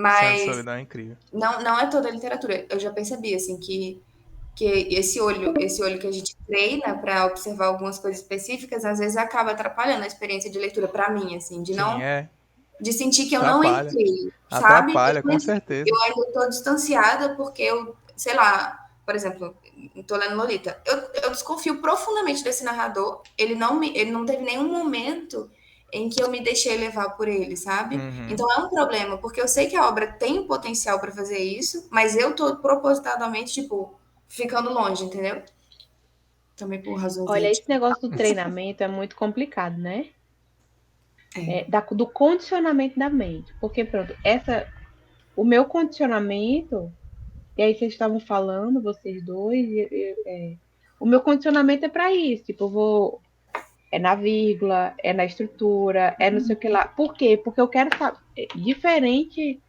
Céu de Mas Solidão é incrível. não é toda a literatura. Eu já percebi, assim, que esse olho que a gente treina para observar algumas coisas específicas, às vezes acaba atrapalhando a experiência de leitura para mim, assim, de Sim, não é. de sentir que eu não Atrapalha. entrei, sabe? Atrapalha, com certeza. Eu ainda estou distanciada porque eu, sei lá, por exemplo, estou lendo Lolita, eu desconfio profundamente desse narrador, ele não teve nenhum momento em que eu me deixei levar por ele, sabe? Uhum. Então é um problema, porque eu sei que a obra tem potencial para fazer isso, mas eu tô propositadamente, tipo, ficando longe, entendeu? Também por razões Olha, esse éticas. negócio do treinamento é muito complicado, né? Do condicionamento da mente. Porque, pronto, o meu condicionamento, e aí vocês estavam falando, vocês dois, o meu condicionamento é para isso. Tipo, eu vou. É na vírgula, é na estrutura, é não sei o que lá. Por quê? Porque eu quero saber. Diferente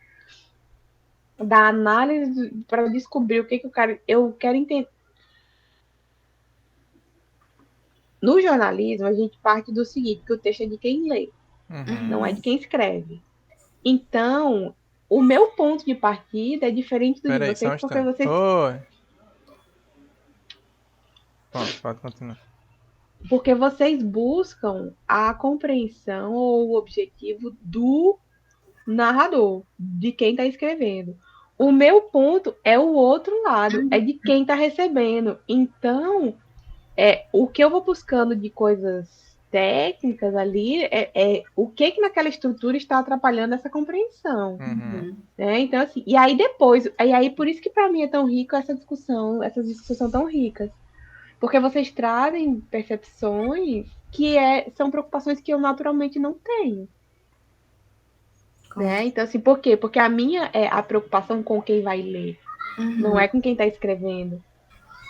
da análise para descobrir o que eu quero. Eu quero entender. No jornalismo, a gente parte do seguinte, que o texto é de quem lê, não é de quem escreve. Então, o meu ponto de partida é diferente do de Peraí, só um vocês, porque instante. vocês, Oi. Pronto, pode continuar. porque vocês buscam a compreensão ou o objetivo do narrador, de quem está escrevendo. O meu ponto é o outro lado, é de quem está recebendo. Então, o que eu vou buscando de coisas técnicas ali é o que naquela estrutura está atrapalhando essa compreensão. Uhum. Então, assim, e aí depois, aí por isso que para mim é tão rico essas discussões tão ricas. Porque vocês trazem percepções que são preocupações que eu naturalmente não tenho. Né? Então, assim, por quê? Porque a minha é a preocupação com quem vai ler, não é com quem está escrevendo.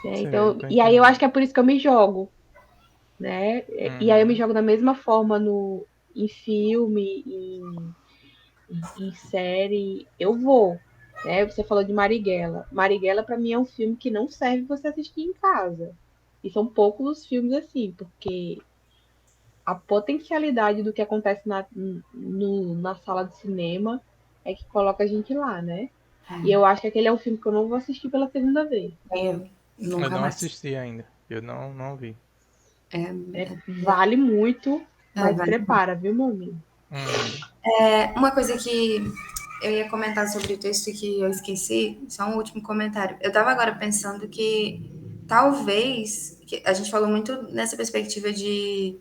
Né? Sim, Então, tô e aí eu entendendo. acho que é por isso que eu me jogo. Né? E aí eu me jogo da mesma forma em filme, em série, eu vou. Né? Você falou de Marighella. Marighella, para mim, é um filme que não serve você assistir em casa. E são poucos os filmes assim, porque a potencialidade do que acontece na sala de cinema é que coloca a gente lá, né? E eu acho que aquele é um filme que eu não vou assistir pela segunda vez. Eu nunca Eu não mais. assisti ainda. Eu não vi. Vale muito, mas vale prepara, viu, meu amigo? Uma coisa que eu ia comentar sobre o texto que eu esqueci, só um último comentário. Eu estava agora pensando que talvez, que a gente falou muito nessa perspectiva de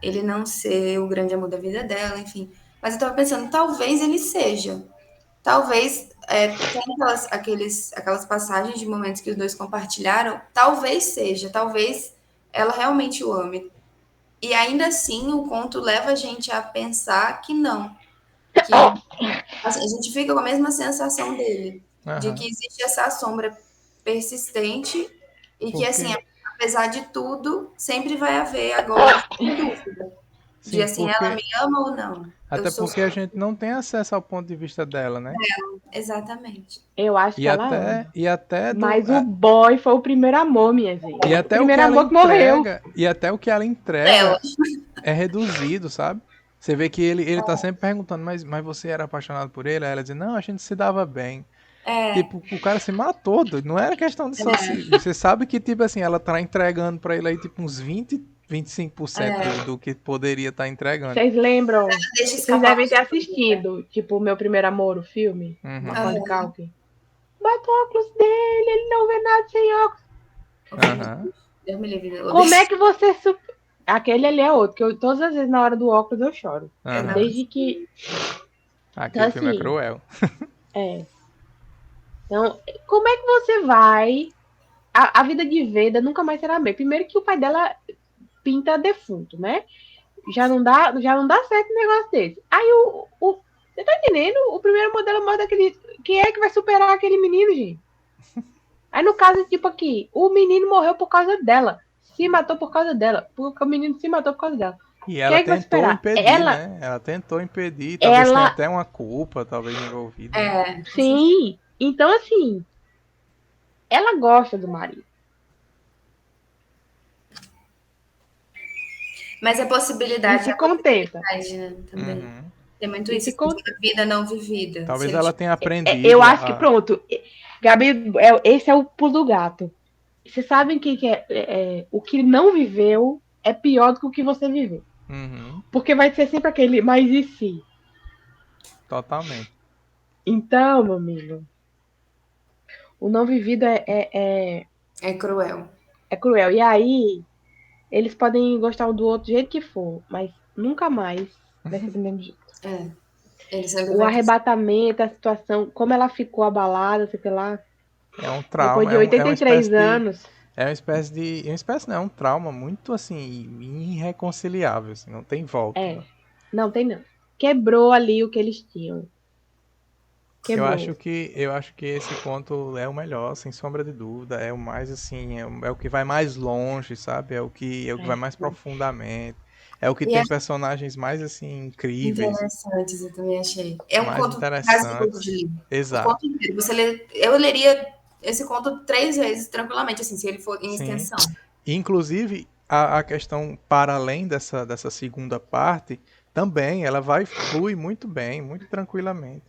ele não ser o grande amor da vida dela, enfim. Mas eu estava pensando, talvez ele seja. Talvez tem aquelas passagens de momentos que os dois compartilharam, talvez seja, talvez ela realmente o ame. E ainda assim o conto leva a gente a pensar que não. Que assim, a gente fica com a mesma sensação dele, de que existe essa sombra persistente e que, assim, Porque, apesar de tudo, sempre vai haver agora dúvida de, sim, assim, ela me ama ou não. Eu até sou porque a gente não tem acesso ao ponto de vista dela, né? exatamente. Eu acho E que ela ama. até Mas o boy foi o primeiro amor, minha gente. e O até o que primeiro ela amor que morreu. entrega, e até o que ela Ela. entrega é reduzido, sabe? Você vê que ele tá sempre perguntando, mas você era apaixonado por ele? Aí ela diz, não, a gente se dava bem. Tipo, o cara se matou, doido. Não era questão de só se... Você sabe que, tipo assim, ela tá entregando pra ele aí, tipo, uns 25% do que poderia estar entregando. Vocês lembram? Deixa Vocês escapar devem ter o assistido, tipo, o Meu Primeiro Amor, o filme. Macaulay Uhum. Culkin. Bota o óculos dele, ele não vê nada sem óculos. Aham. Deus me livre. Como é que você... Aquele ali é outro, que todas as vezes na hora do óculos eu choro. Aham. Desde que... Aquele Então, filme é assim, cruel. Então, como é que você vai... A vida de Veda nunca mais será a mesma. Primeiro que o pai dela pinta defunto, né? Já não dá certo um negócio desse. Aí você tá entendendo? O primeiro modelo morre daquele. Quem é que vai superar aquele menino, gente? Aí no caso, tipo aqui, o menino morreu por causa dela. Se matou por causa dela. Porque o menino se matou por causa dela. E ela Quem é que vai tentou superar? impedir, né? Ela tentou impedir. Talvez tenha até uma culpa, talvez, envolvida. Sim. Então, assim, ela gosta do marido. Mas a possibilidade E se contenta. né, também. Tem muito E isso, se con- de uma vida não vivida. Talvez Se ela ele tenha aprendido. Eu acho que pronto. Gabi, esse é o pulo do gato. Vocês sabem que o que não viveu é pior do que o que você viveu. Uhum. Porque vai ser sempre aquele, mas e se? Totalmente. Então, meu amigo, o não vivido É cruel. é cruel. E aí, eles podem gostar um do outro do jeito que for, mas nunca mais vai ser do mesmo jeito. É. Ele sempre O vai ter. arrebatamento, a situação, como ela ficou abalada, sei lá, É um depois trauma, de é uma 83 espécie de. anos. É uma espécie de. Uma espécie não, é um trauma muito assim, irreconciliável, assim, não tem volta. É, não tem não. Quebrou ali o que eles tinham. Eu Quebrou. acho que eu acho que esse conto é o melhor, sem sombra de dúvida. É o mais assim, é o que vai mais longe, sabe? É o que vai É. mais profundamente. É o que E é tem personagens mais assim incríveis, interessantes, eu também achei. É um mais conto prazeroso interessantes. de ler. O Exato. conto inteiro. Eu leria esse conto 3 vezes tranquilamente, assim, se ele for em Sim. extensão. E, inclusive, a questão para além dessa segunda parte, também ela flui muito bem, muito tranquilamente.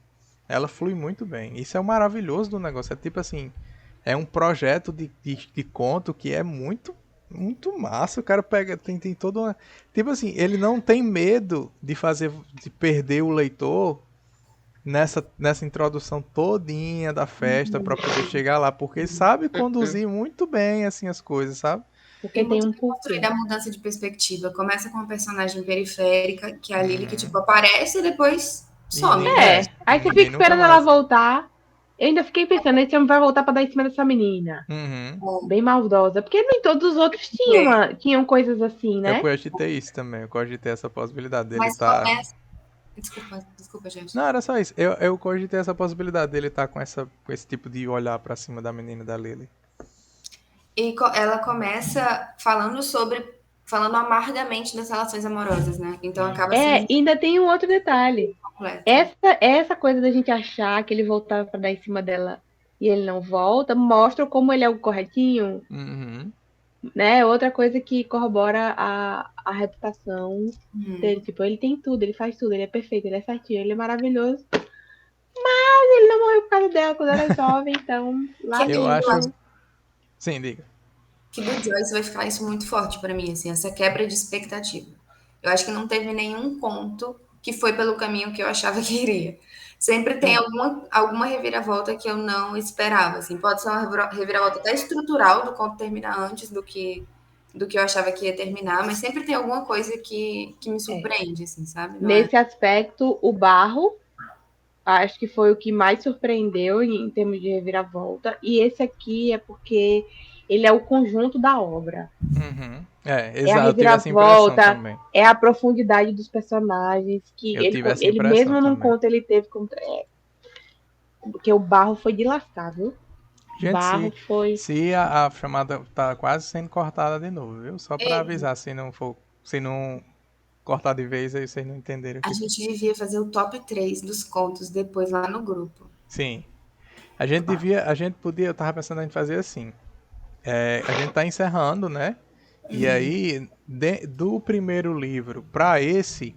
Ela flui muito bem. Isso é o maravilhoso do negócio. É tipo assim, é um projeto de conto que é muito, muito massa. O cara pega, tem toda uma. Tipo assim, ele não tem medo de perder o leitor nessa introdução todinha da festa para poder chegar lá, porque ele sabe conduzir muito bem assim as coisas, sabe? Porque E tem muito um bem construída porquê. a mudança de perspectiva. Começa com uma personagem periférica, que é a Lily, que Uhum. tipo, aparece e depois some. E Aí você fica ninguém nunca esperando ela mais. voltar. Eu ainda fiquei pensando, esse homem vai voltar pra dar em cima dessa menina. Uhum. Bem maldosa. Porque nem todos os outros tinham coisas assim, Eu né? cogitei isso também, eu cogitei essa possibilidade dele Mas estar. começa. Desculpa, gente. Não, era só isso. Eu cogitei essa possibilidade dele estar com esse tipo de olhar pra cima da menina da Lily. E ela começa falando amargamente das relações amorosas, né? Então acaba É, sendo e ainda tem um outro detalhe. completo. Essa coisa da gente achar que ele voltava pra dar em cima dela e ele não volta, mostra como ele é o corretinho, Uhum. né? Outra coisa que corrobora a reputação dele. Tipo, ele tem tudo, ele faz tudo, ele é perfeito, ele é certinho, ele é maravilhoso. Mas ele não morreu por causa dela quando era jovem, então Que é Eu aí que eu acho acho. Sim, diga. que do Joyce vai ficar isso muito forte pra mim, assim, essa quebra de expectativa. Eu acho que não teve nenhum conto que foi pelo caminho que eu achava que iria. Sempre tem É, alguma reviravolta que eu não esperava, assim. Pode ser uma reviravolta até estrutural do conto terminar antes do que eu achava que ia terminar, mas sempre tem alguma coisa que me é. surpreende, assim, sabe? Não é? Nesse aspecto, o Barro acho que foi o que mais surpreendeu em termos de reviravolta. E esse aqui é porque ele é o conjunto da obra. Uhum. É, É a exato, eu tive essa impressão reviravolta, também. é a profundidade dos personagens, que Eu tive essa ele impressão mesmo não também. conta, ele teve. Porque o Barro foi de lascar, viu? Gente, Barro foi. se a chamada tá quase sendo cortada de novo, viu? Só pra Ei, avisar, se não cortar de vez, aí vocês não entenderam o a que. gente devia fazer o top 3 dos contos depois lá no grupo. Sim. A gente podia, eu tava pensando em fazer assim. A gente tá encerrando, né? E aí, do primeiro livro pra esse,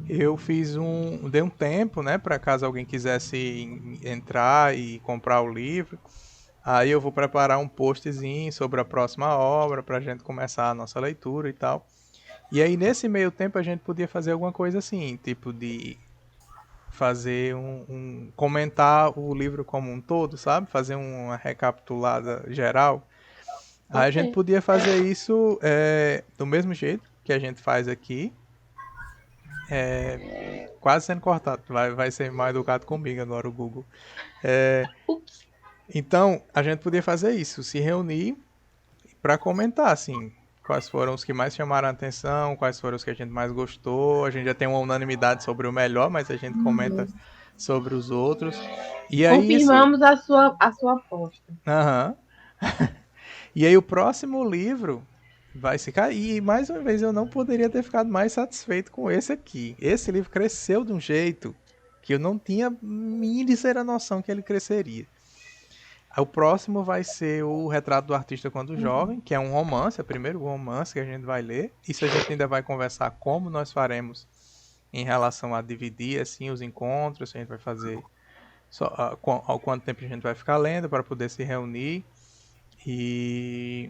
eu dei um tempo, né? Pra caso alguém quisesse entrar e comprar o livro. Aí eu vou preparar um postzinho sobre a próxima obra pra gente começar a nossa leitura e tal. E aí nesse meio tempo a gente podia fazer alguma coisa assim, tipo de fazer comentar o livro como um todo, sabe? Fazer uma recapitulada geral. Aí a Pode gente ser. podia fazer isso do mesmo jeito que a gente faz aqui, quase sendo cortado. Vai ser mais educado comigo agora o Google. Ups. Então a gente podia fazer isso, se reunir para comentar assim. Quais foram os que mais chamaram a atenção, quais foram os que a gente mais gostou. A gente já tem uma unanimidade sobre o melhor, mas a gente comenta sobre os outros. E aí isso. Confirmamos a sua aposta. Aham. E aí o próximo livro vai ficar. E mais uma vez eu não poderia ter ficado mais satisfeito com esse aqui. Esse livro cresceu de um jeito que eu não tinha mísera noção que ele cresceria. O próximo vai ser o Retrato do Artista Quando Jovem, que é um romance, é o primeiro romance que a gente vai ler. Isso a gente ainda vai conversar como nós faremos em relação a dividir assim os encontros, se a gente vai fazer ao quanto tempo a gente vai ficar lendo para poder se reunir. E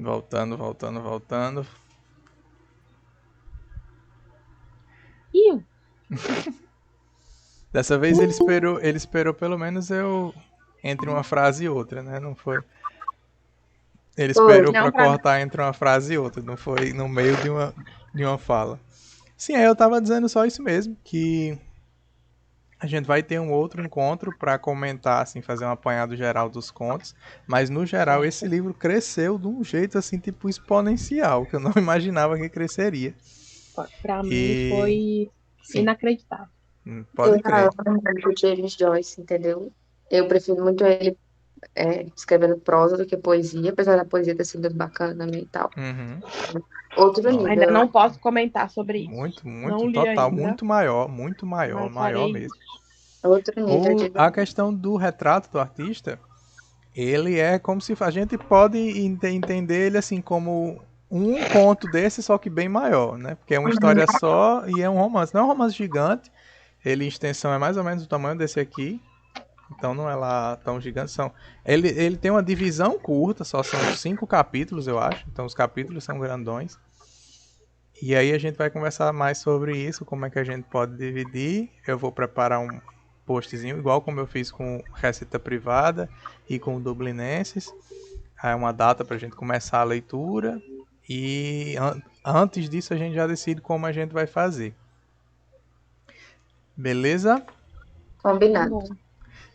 Voltando. Ih, Dessa vez ele esperou pelo menos eu entre uma frase e outra, né? Não foi. Ele Foi. esperou não, pra pra cortar entre uma frase e outra, não foi no meio de uma fala. Sim, aí eu tava dizendo só isso mesmo, que a gente vai ter um outro encontro pra comentar, assim, fazer um apanhado geral dos contos, mas no geral esse livro cresceu de um jeito assim, tipo exponencial, que eu não imaginava que cresceria. pra mim E foi sim, inacreditável. pode Eu crer. amo muito o James Joyce, entendeu? Eu prefiro muito ele escrevendo prosa do que poesia, apesar da poesia ter sido bacana e tal. Uhum. Outro Não, Ainda nível, não posso comentar sobre isso. muito Não li total, ainda, muito maior, mas maior farei mesmo. isso. outro nível de. A questão do retrato do artista, ele é como se a gente pode entender ele assim como um conto desse, só que bem maior, né? Porque é uma história só e é um romance. Não é um romance gigante, ele em extensão é mais ou menos do tamanho desse aqui, então não é lá tão gigante. Ele tem uma divisão curta, só são 5 capítulos, eu acho, então os capítulos são grandões. E aí a gente vai conversar mais sobre isso, como é que a gente pode dividir. Eu vou preparar um postzinho, igual como eu fiz com Receita Privada e com o Dublinenses. Aí uma data para a gente começar a leitura. E antes disso a gente já decide como a gente vai fazer. Beleza? Tá Combinado. bom.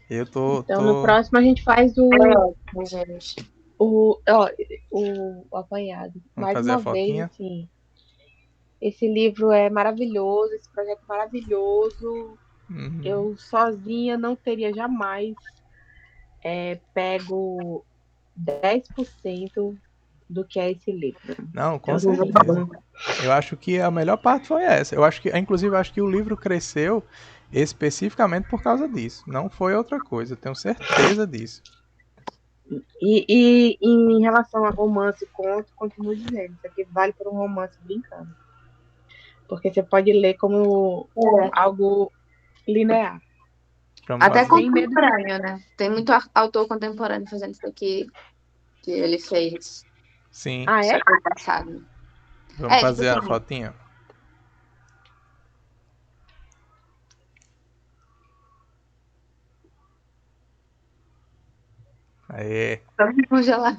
Eu tô, Então, no tô... próximo a gente faz É ótimo, gente. ó, o apanhado. Vamos Mais fazer a uma vez, foquinha. assim, esse livro é maravilhoso, esse projeto é maravilhoso. Uhum. Eu sozinha não teria jamais pego 10% do que é esse livro. Não, Então, com assim, certeza. Eu acho que a melhor parte foi essa. Inclusive, eu acho que o livro cresceu especificamente por causa disso. Não foi outra coisa, eu tenho certeza disso. e em relação a romance e conto, continuo dizendo, isso aqui vale para um romance brincando. Porque você pode ler como É. algo linear. Vamos Até fazer. Sem medo. contemporâneo, né? Tem muito autor contemporâneo fazendo isso aqui que ele fez Sim, Ah, é? século passado. vamos Tipo fazer assim, a fotinha. Aê. vamos congelar.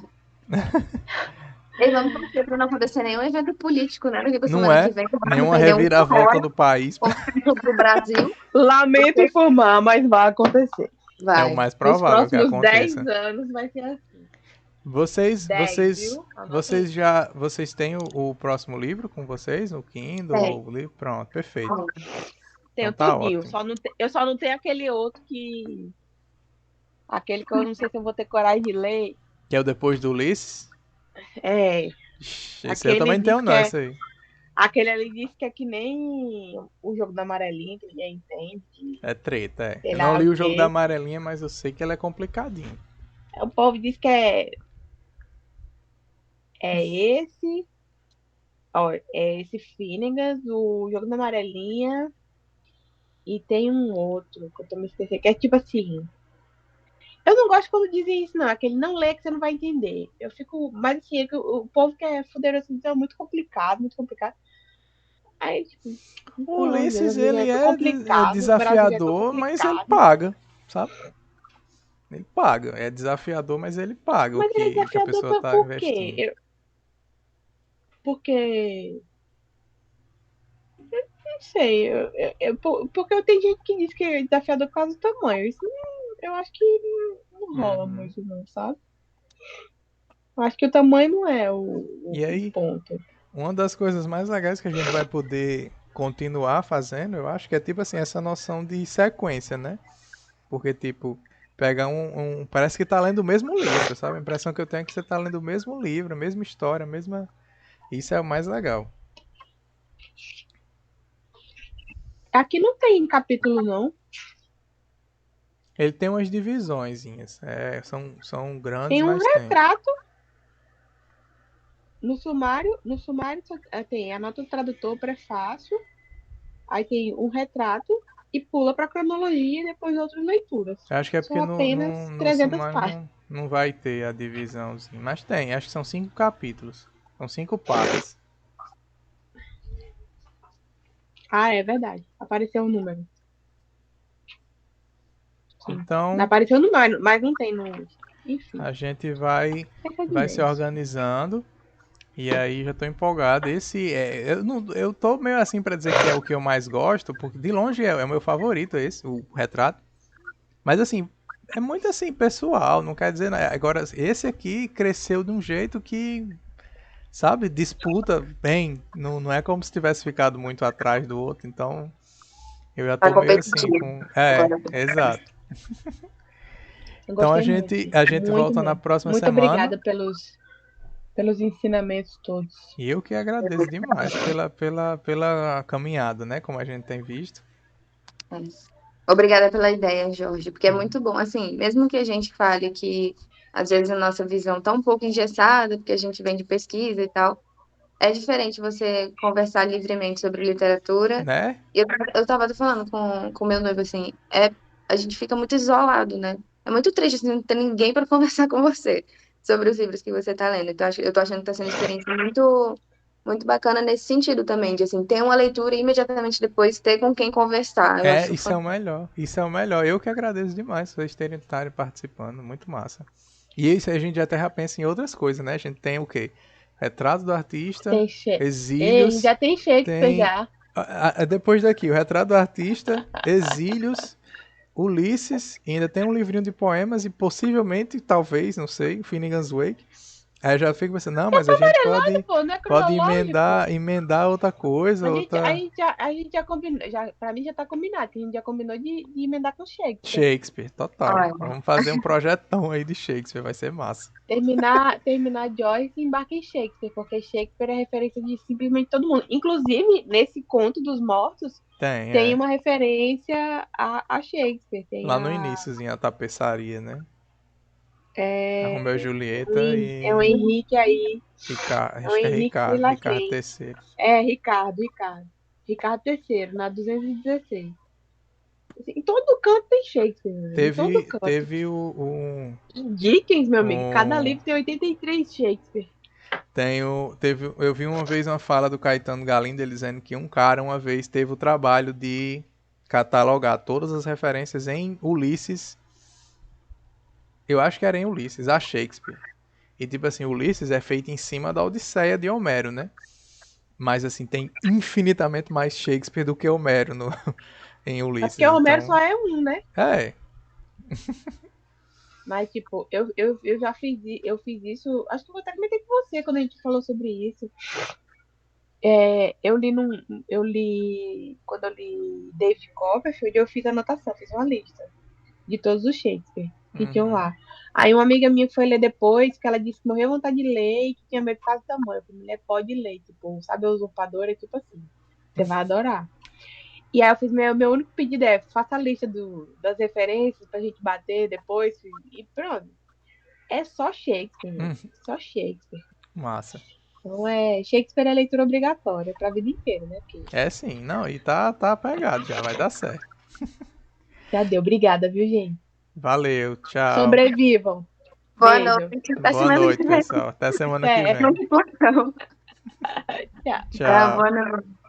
E vamos torcer para não acontecer nenhum evento político, né? Daqui pra Não semana que é vem, vamos nenhuma perder um reviravolta recorde do país. do Brasil. Lamento informar, mas vai acontecer. É o Vai. mais Nos provável que próximos 10 aconteça. anos vai ser assim. Vocês, 10, vocês, viu? Anota aí. vocês têm o próximo livro com vocês, o Kindle Tem. ou o livro? Pronto, perfeito. Então Tenho tá tudinho. ótimo. Eu só não tenho aquele outro que. Aquele que eu não sei se eu vou ter coragem de ler. Que é o Depois do Ulisses? É. Ixi, esse aí eu Aquele também não tenho diz que não, é. esse aí. Aquele ali diz que é que nem o jogo da amarelinha, que ninguém entende. Que É treta, é. sei Eu não lá li o o jogo da quê. amarelinha, mas eu sei que ele é complicadinho. O povo diz que é esse. Ó, é esse Finnegan, o jogo da amarelinha. E tem um outro que eu tô me esquecendo, que é tipo assim. Eu não gosto quando dizem isso, não. Aquele não lê que você não vai entender. Eu fico. Mas assim, é que o povo que é fuderoso assim, é muito complicado, muito complicado. Aí, tipo, O pelo amor de Deus, a Ulisses, vida ele é tão é complicado, o Brasil é tão desafiador, mas ele complicado. paga, sabe? Ele paga. É desafiador, mas ele paga o Mas ele é que a desafiador pessoa tá por quê? investindo. Porque. Não sei. Porque eu tenho gente que diz que é desafiador por causa do tamanho. Isso eu acho que não rola Uhum. muito, não, sabe? Eu acho que o tamanho não é E o aí, ponto. uma das coisas mais legais que a gente vai poder continuar fazendo, eu acho que é tipo assim, essa noção de sequência, né? Porque, tipo, pega parece que tá lendo o mesmo livro, sabe? A impressão que eu tenho é que você tá lendo o mesmo livro, a mesma história, a mesma. Isso é o mais legal. Aqui não tem capítulo, não. Ele tem umas divisõezinhas. São grandes, Tem um mas tem. retrato no sumário tem a nota do tradutor, prefácio, aí tem um retrato e pula para cronologia e depois outras leituras. Eu acho que é São porque apenas no 300 sumário páginas. não vai ter a divisãozinha. Mas tem, acho que são 5 capítulos. São 5 partes. Ah, é verdade. Apareceu o número. Sim. Então, Apareceu o número, mas não tem no. Enfim. a gente vai Fica de vai se menos. organizando. E aí já tô empolgado. Esse é, eu tô meio assim pra dizer que é o que eu mais gosto, porque de longe é o meu favorito esse, o retrato. Mas assim, é muito assim pessoal, não quer dizer nada. Agora esse aqui cresceu de um jeito que, sabe, disputa bem, não é como se tivesse ficado muito atrás do outro, então eu já Tá tô meio assim competitivo com, agora. exato. Eu Então a gostei muito. gente a gente Muito volta na mesmo. próxima Muito semana. obrigada pelos ensinamentos todos. E eu que agradeço demais pela caminhada, né? Como a gente tem visto. É. Obrigada pela ideia, Jorge, porque é muito bom. Assim, mesmo que a gente fale que às vezes a nossa visão está um pouco engessada, porque a gente vem de pesquisa e tal, é diferente você conversar livremente sobre literatura. Né? Eu tava falando com meu noivo assim, a gente fica muito isolado, né? É muito triste assim, não ter ninguém para conversar com você sobre os livros que você tá lendo. Então, eu tô achando que tá sendo uma experiência muito bacana nesse sentido também, de assim, ter uma leitura e imediatamente depois ter com quem conversar. Eu acho Isso é o melhor. Isso é o melhor. Eu que agradeço demais vocês terem estarem participando. Muito massa. E isso a gente até já pensa em outras coisas, né? A gente tem o quê? Retrato do artista, Tem Ei, exílios, já tem Shakespeare tem. já. Depois daqui, o retrato do artista, exílios, Ulisses, e ainda tem um livrinho de poemas e possivelmente, talvez, não sei, Finnegan's Wake. Aí eu já fico pensando, não, mas a gente Pô, não é pode cronológico. emendar outra coisa, A gente, a outra. gente, já, a gente já combinou, pra mim já tá combinado, que a gente já combinou de emendar com Shakespeare. Shakespeare, total. Olha, Vamos fazer um projetão aí de Shakespeare, vai ser massa. Terminar Joyce e embarcar em Shakespeare, porque Shakespeare é referência de simplesmente todo mundo. Inclusive, nesse Conto dos Mortos, Tem, tem uma referência a Shakespeare. Tem lá no iníciozinho a tapeçaria, né? A é, Romeu e Julieta é o e Henrique aí, Ricardo, é o acho que é Henrique de Ricardo Lafayette. III. É, Ricardo III, na 216. Assim, em todo canto tem Shakespeare, meu amigo, em todo canto. Teve o E Dickens, meu amigo, cada um, livro tem 83 Shakespeare. eu vi uma vez uma fala do Caetano Galindo ele dizendo que um cara uma vez teve o trabalho de catalogar todas as referências em Ulisses. Eu acho que era em Ulisses, a Shakespeare. E tipo assim, Ulisses é feito em cima da Odisseia de Homero, né? Mas assim, tem infinitamente mais Shakespeare do que Homero em É porque Ulisses. o Romero Então, só é um, né? é. Mas, tipo, eu já eu fiz isso. Acho que eu até comentei com você quando a gente falou sobre isso. Quando eu li David Copperfield, eu fiz anotação, fiz uma lista de todos os Shakespeare que tinham Uhum. lá. Aí uma amiga minha foi ler depois, que ela disse que morreu vontade de ler e que tinha medo por causa do tamanho. Eu falei, mulher, pode ler. Tipo, sabe, a usurpadora é tipo assim, você vai adorar. E aí eu fiz meu único pedido é faça a lista das referências pra gente bater depois e pronto. É só Shakespeare, só Shakespeare. Massa. Então Shakespeare é leitura obrigatória pra vida inteira, né? Porque É sim, não, e tá pegado já, vai dar certo. já deu. Obrigada, viu, gente? Valeu, tchau. Sobrevivam. boa Beijo. noite. Até Boa semana que noite, vem. pessoal. Até semana que É, vem. Muito bom. tchau. Tá, Tchau. boa noite.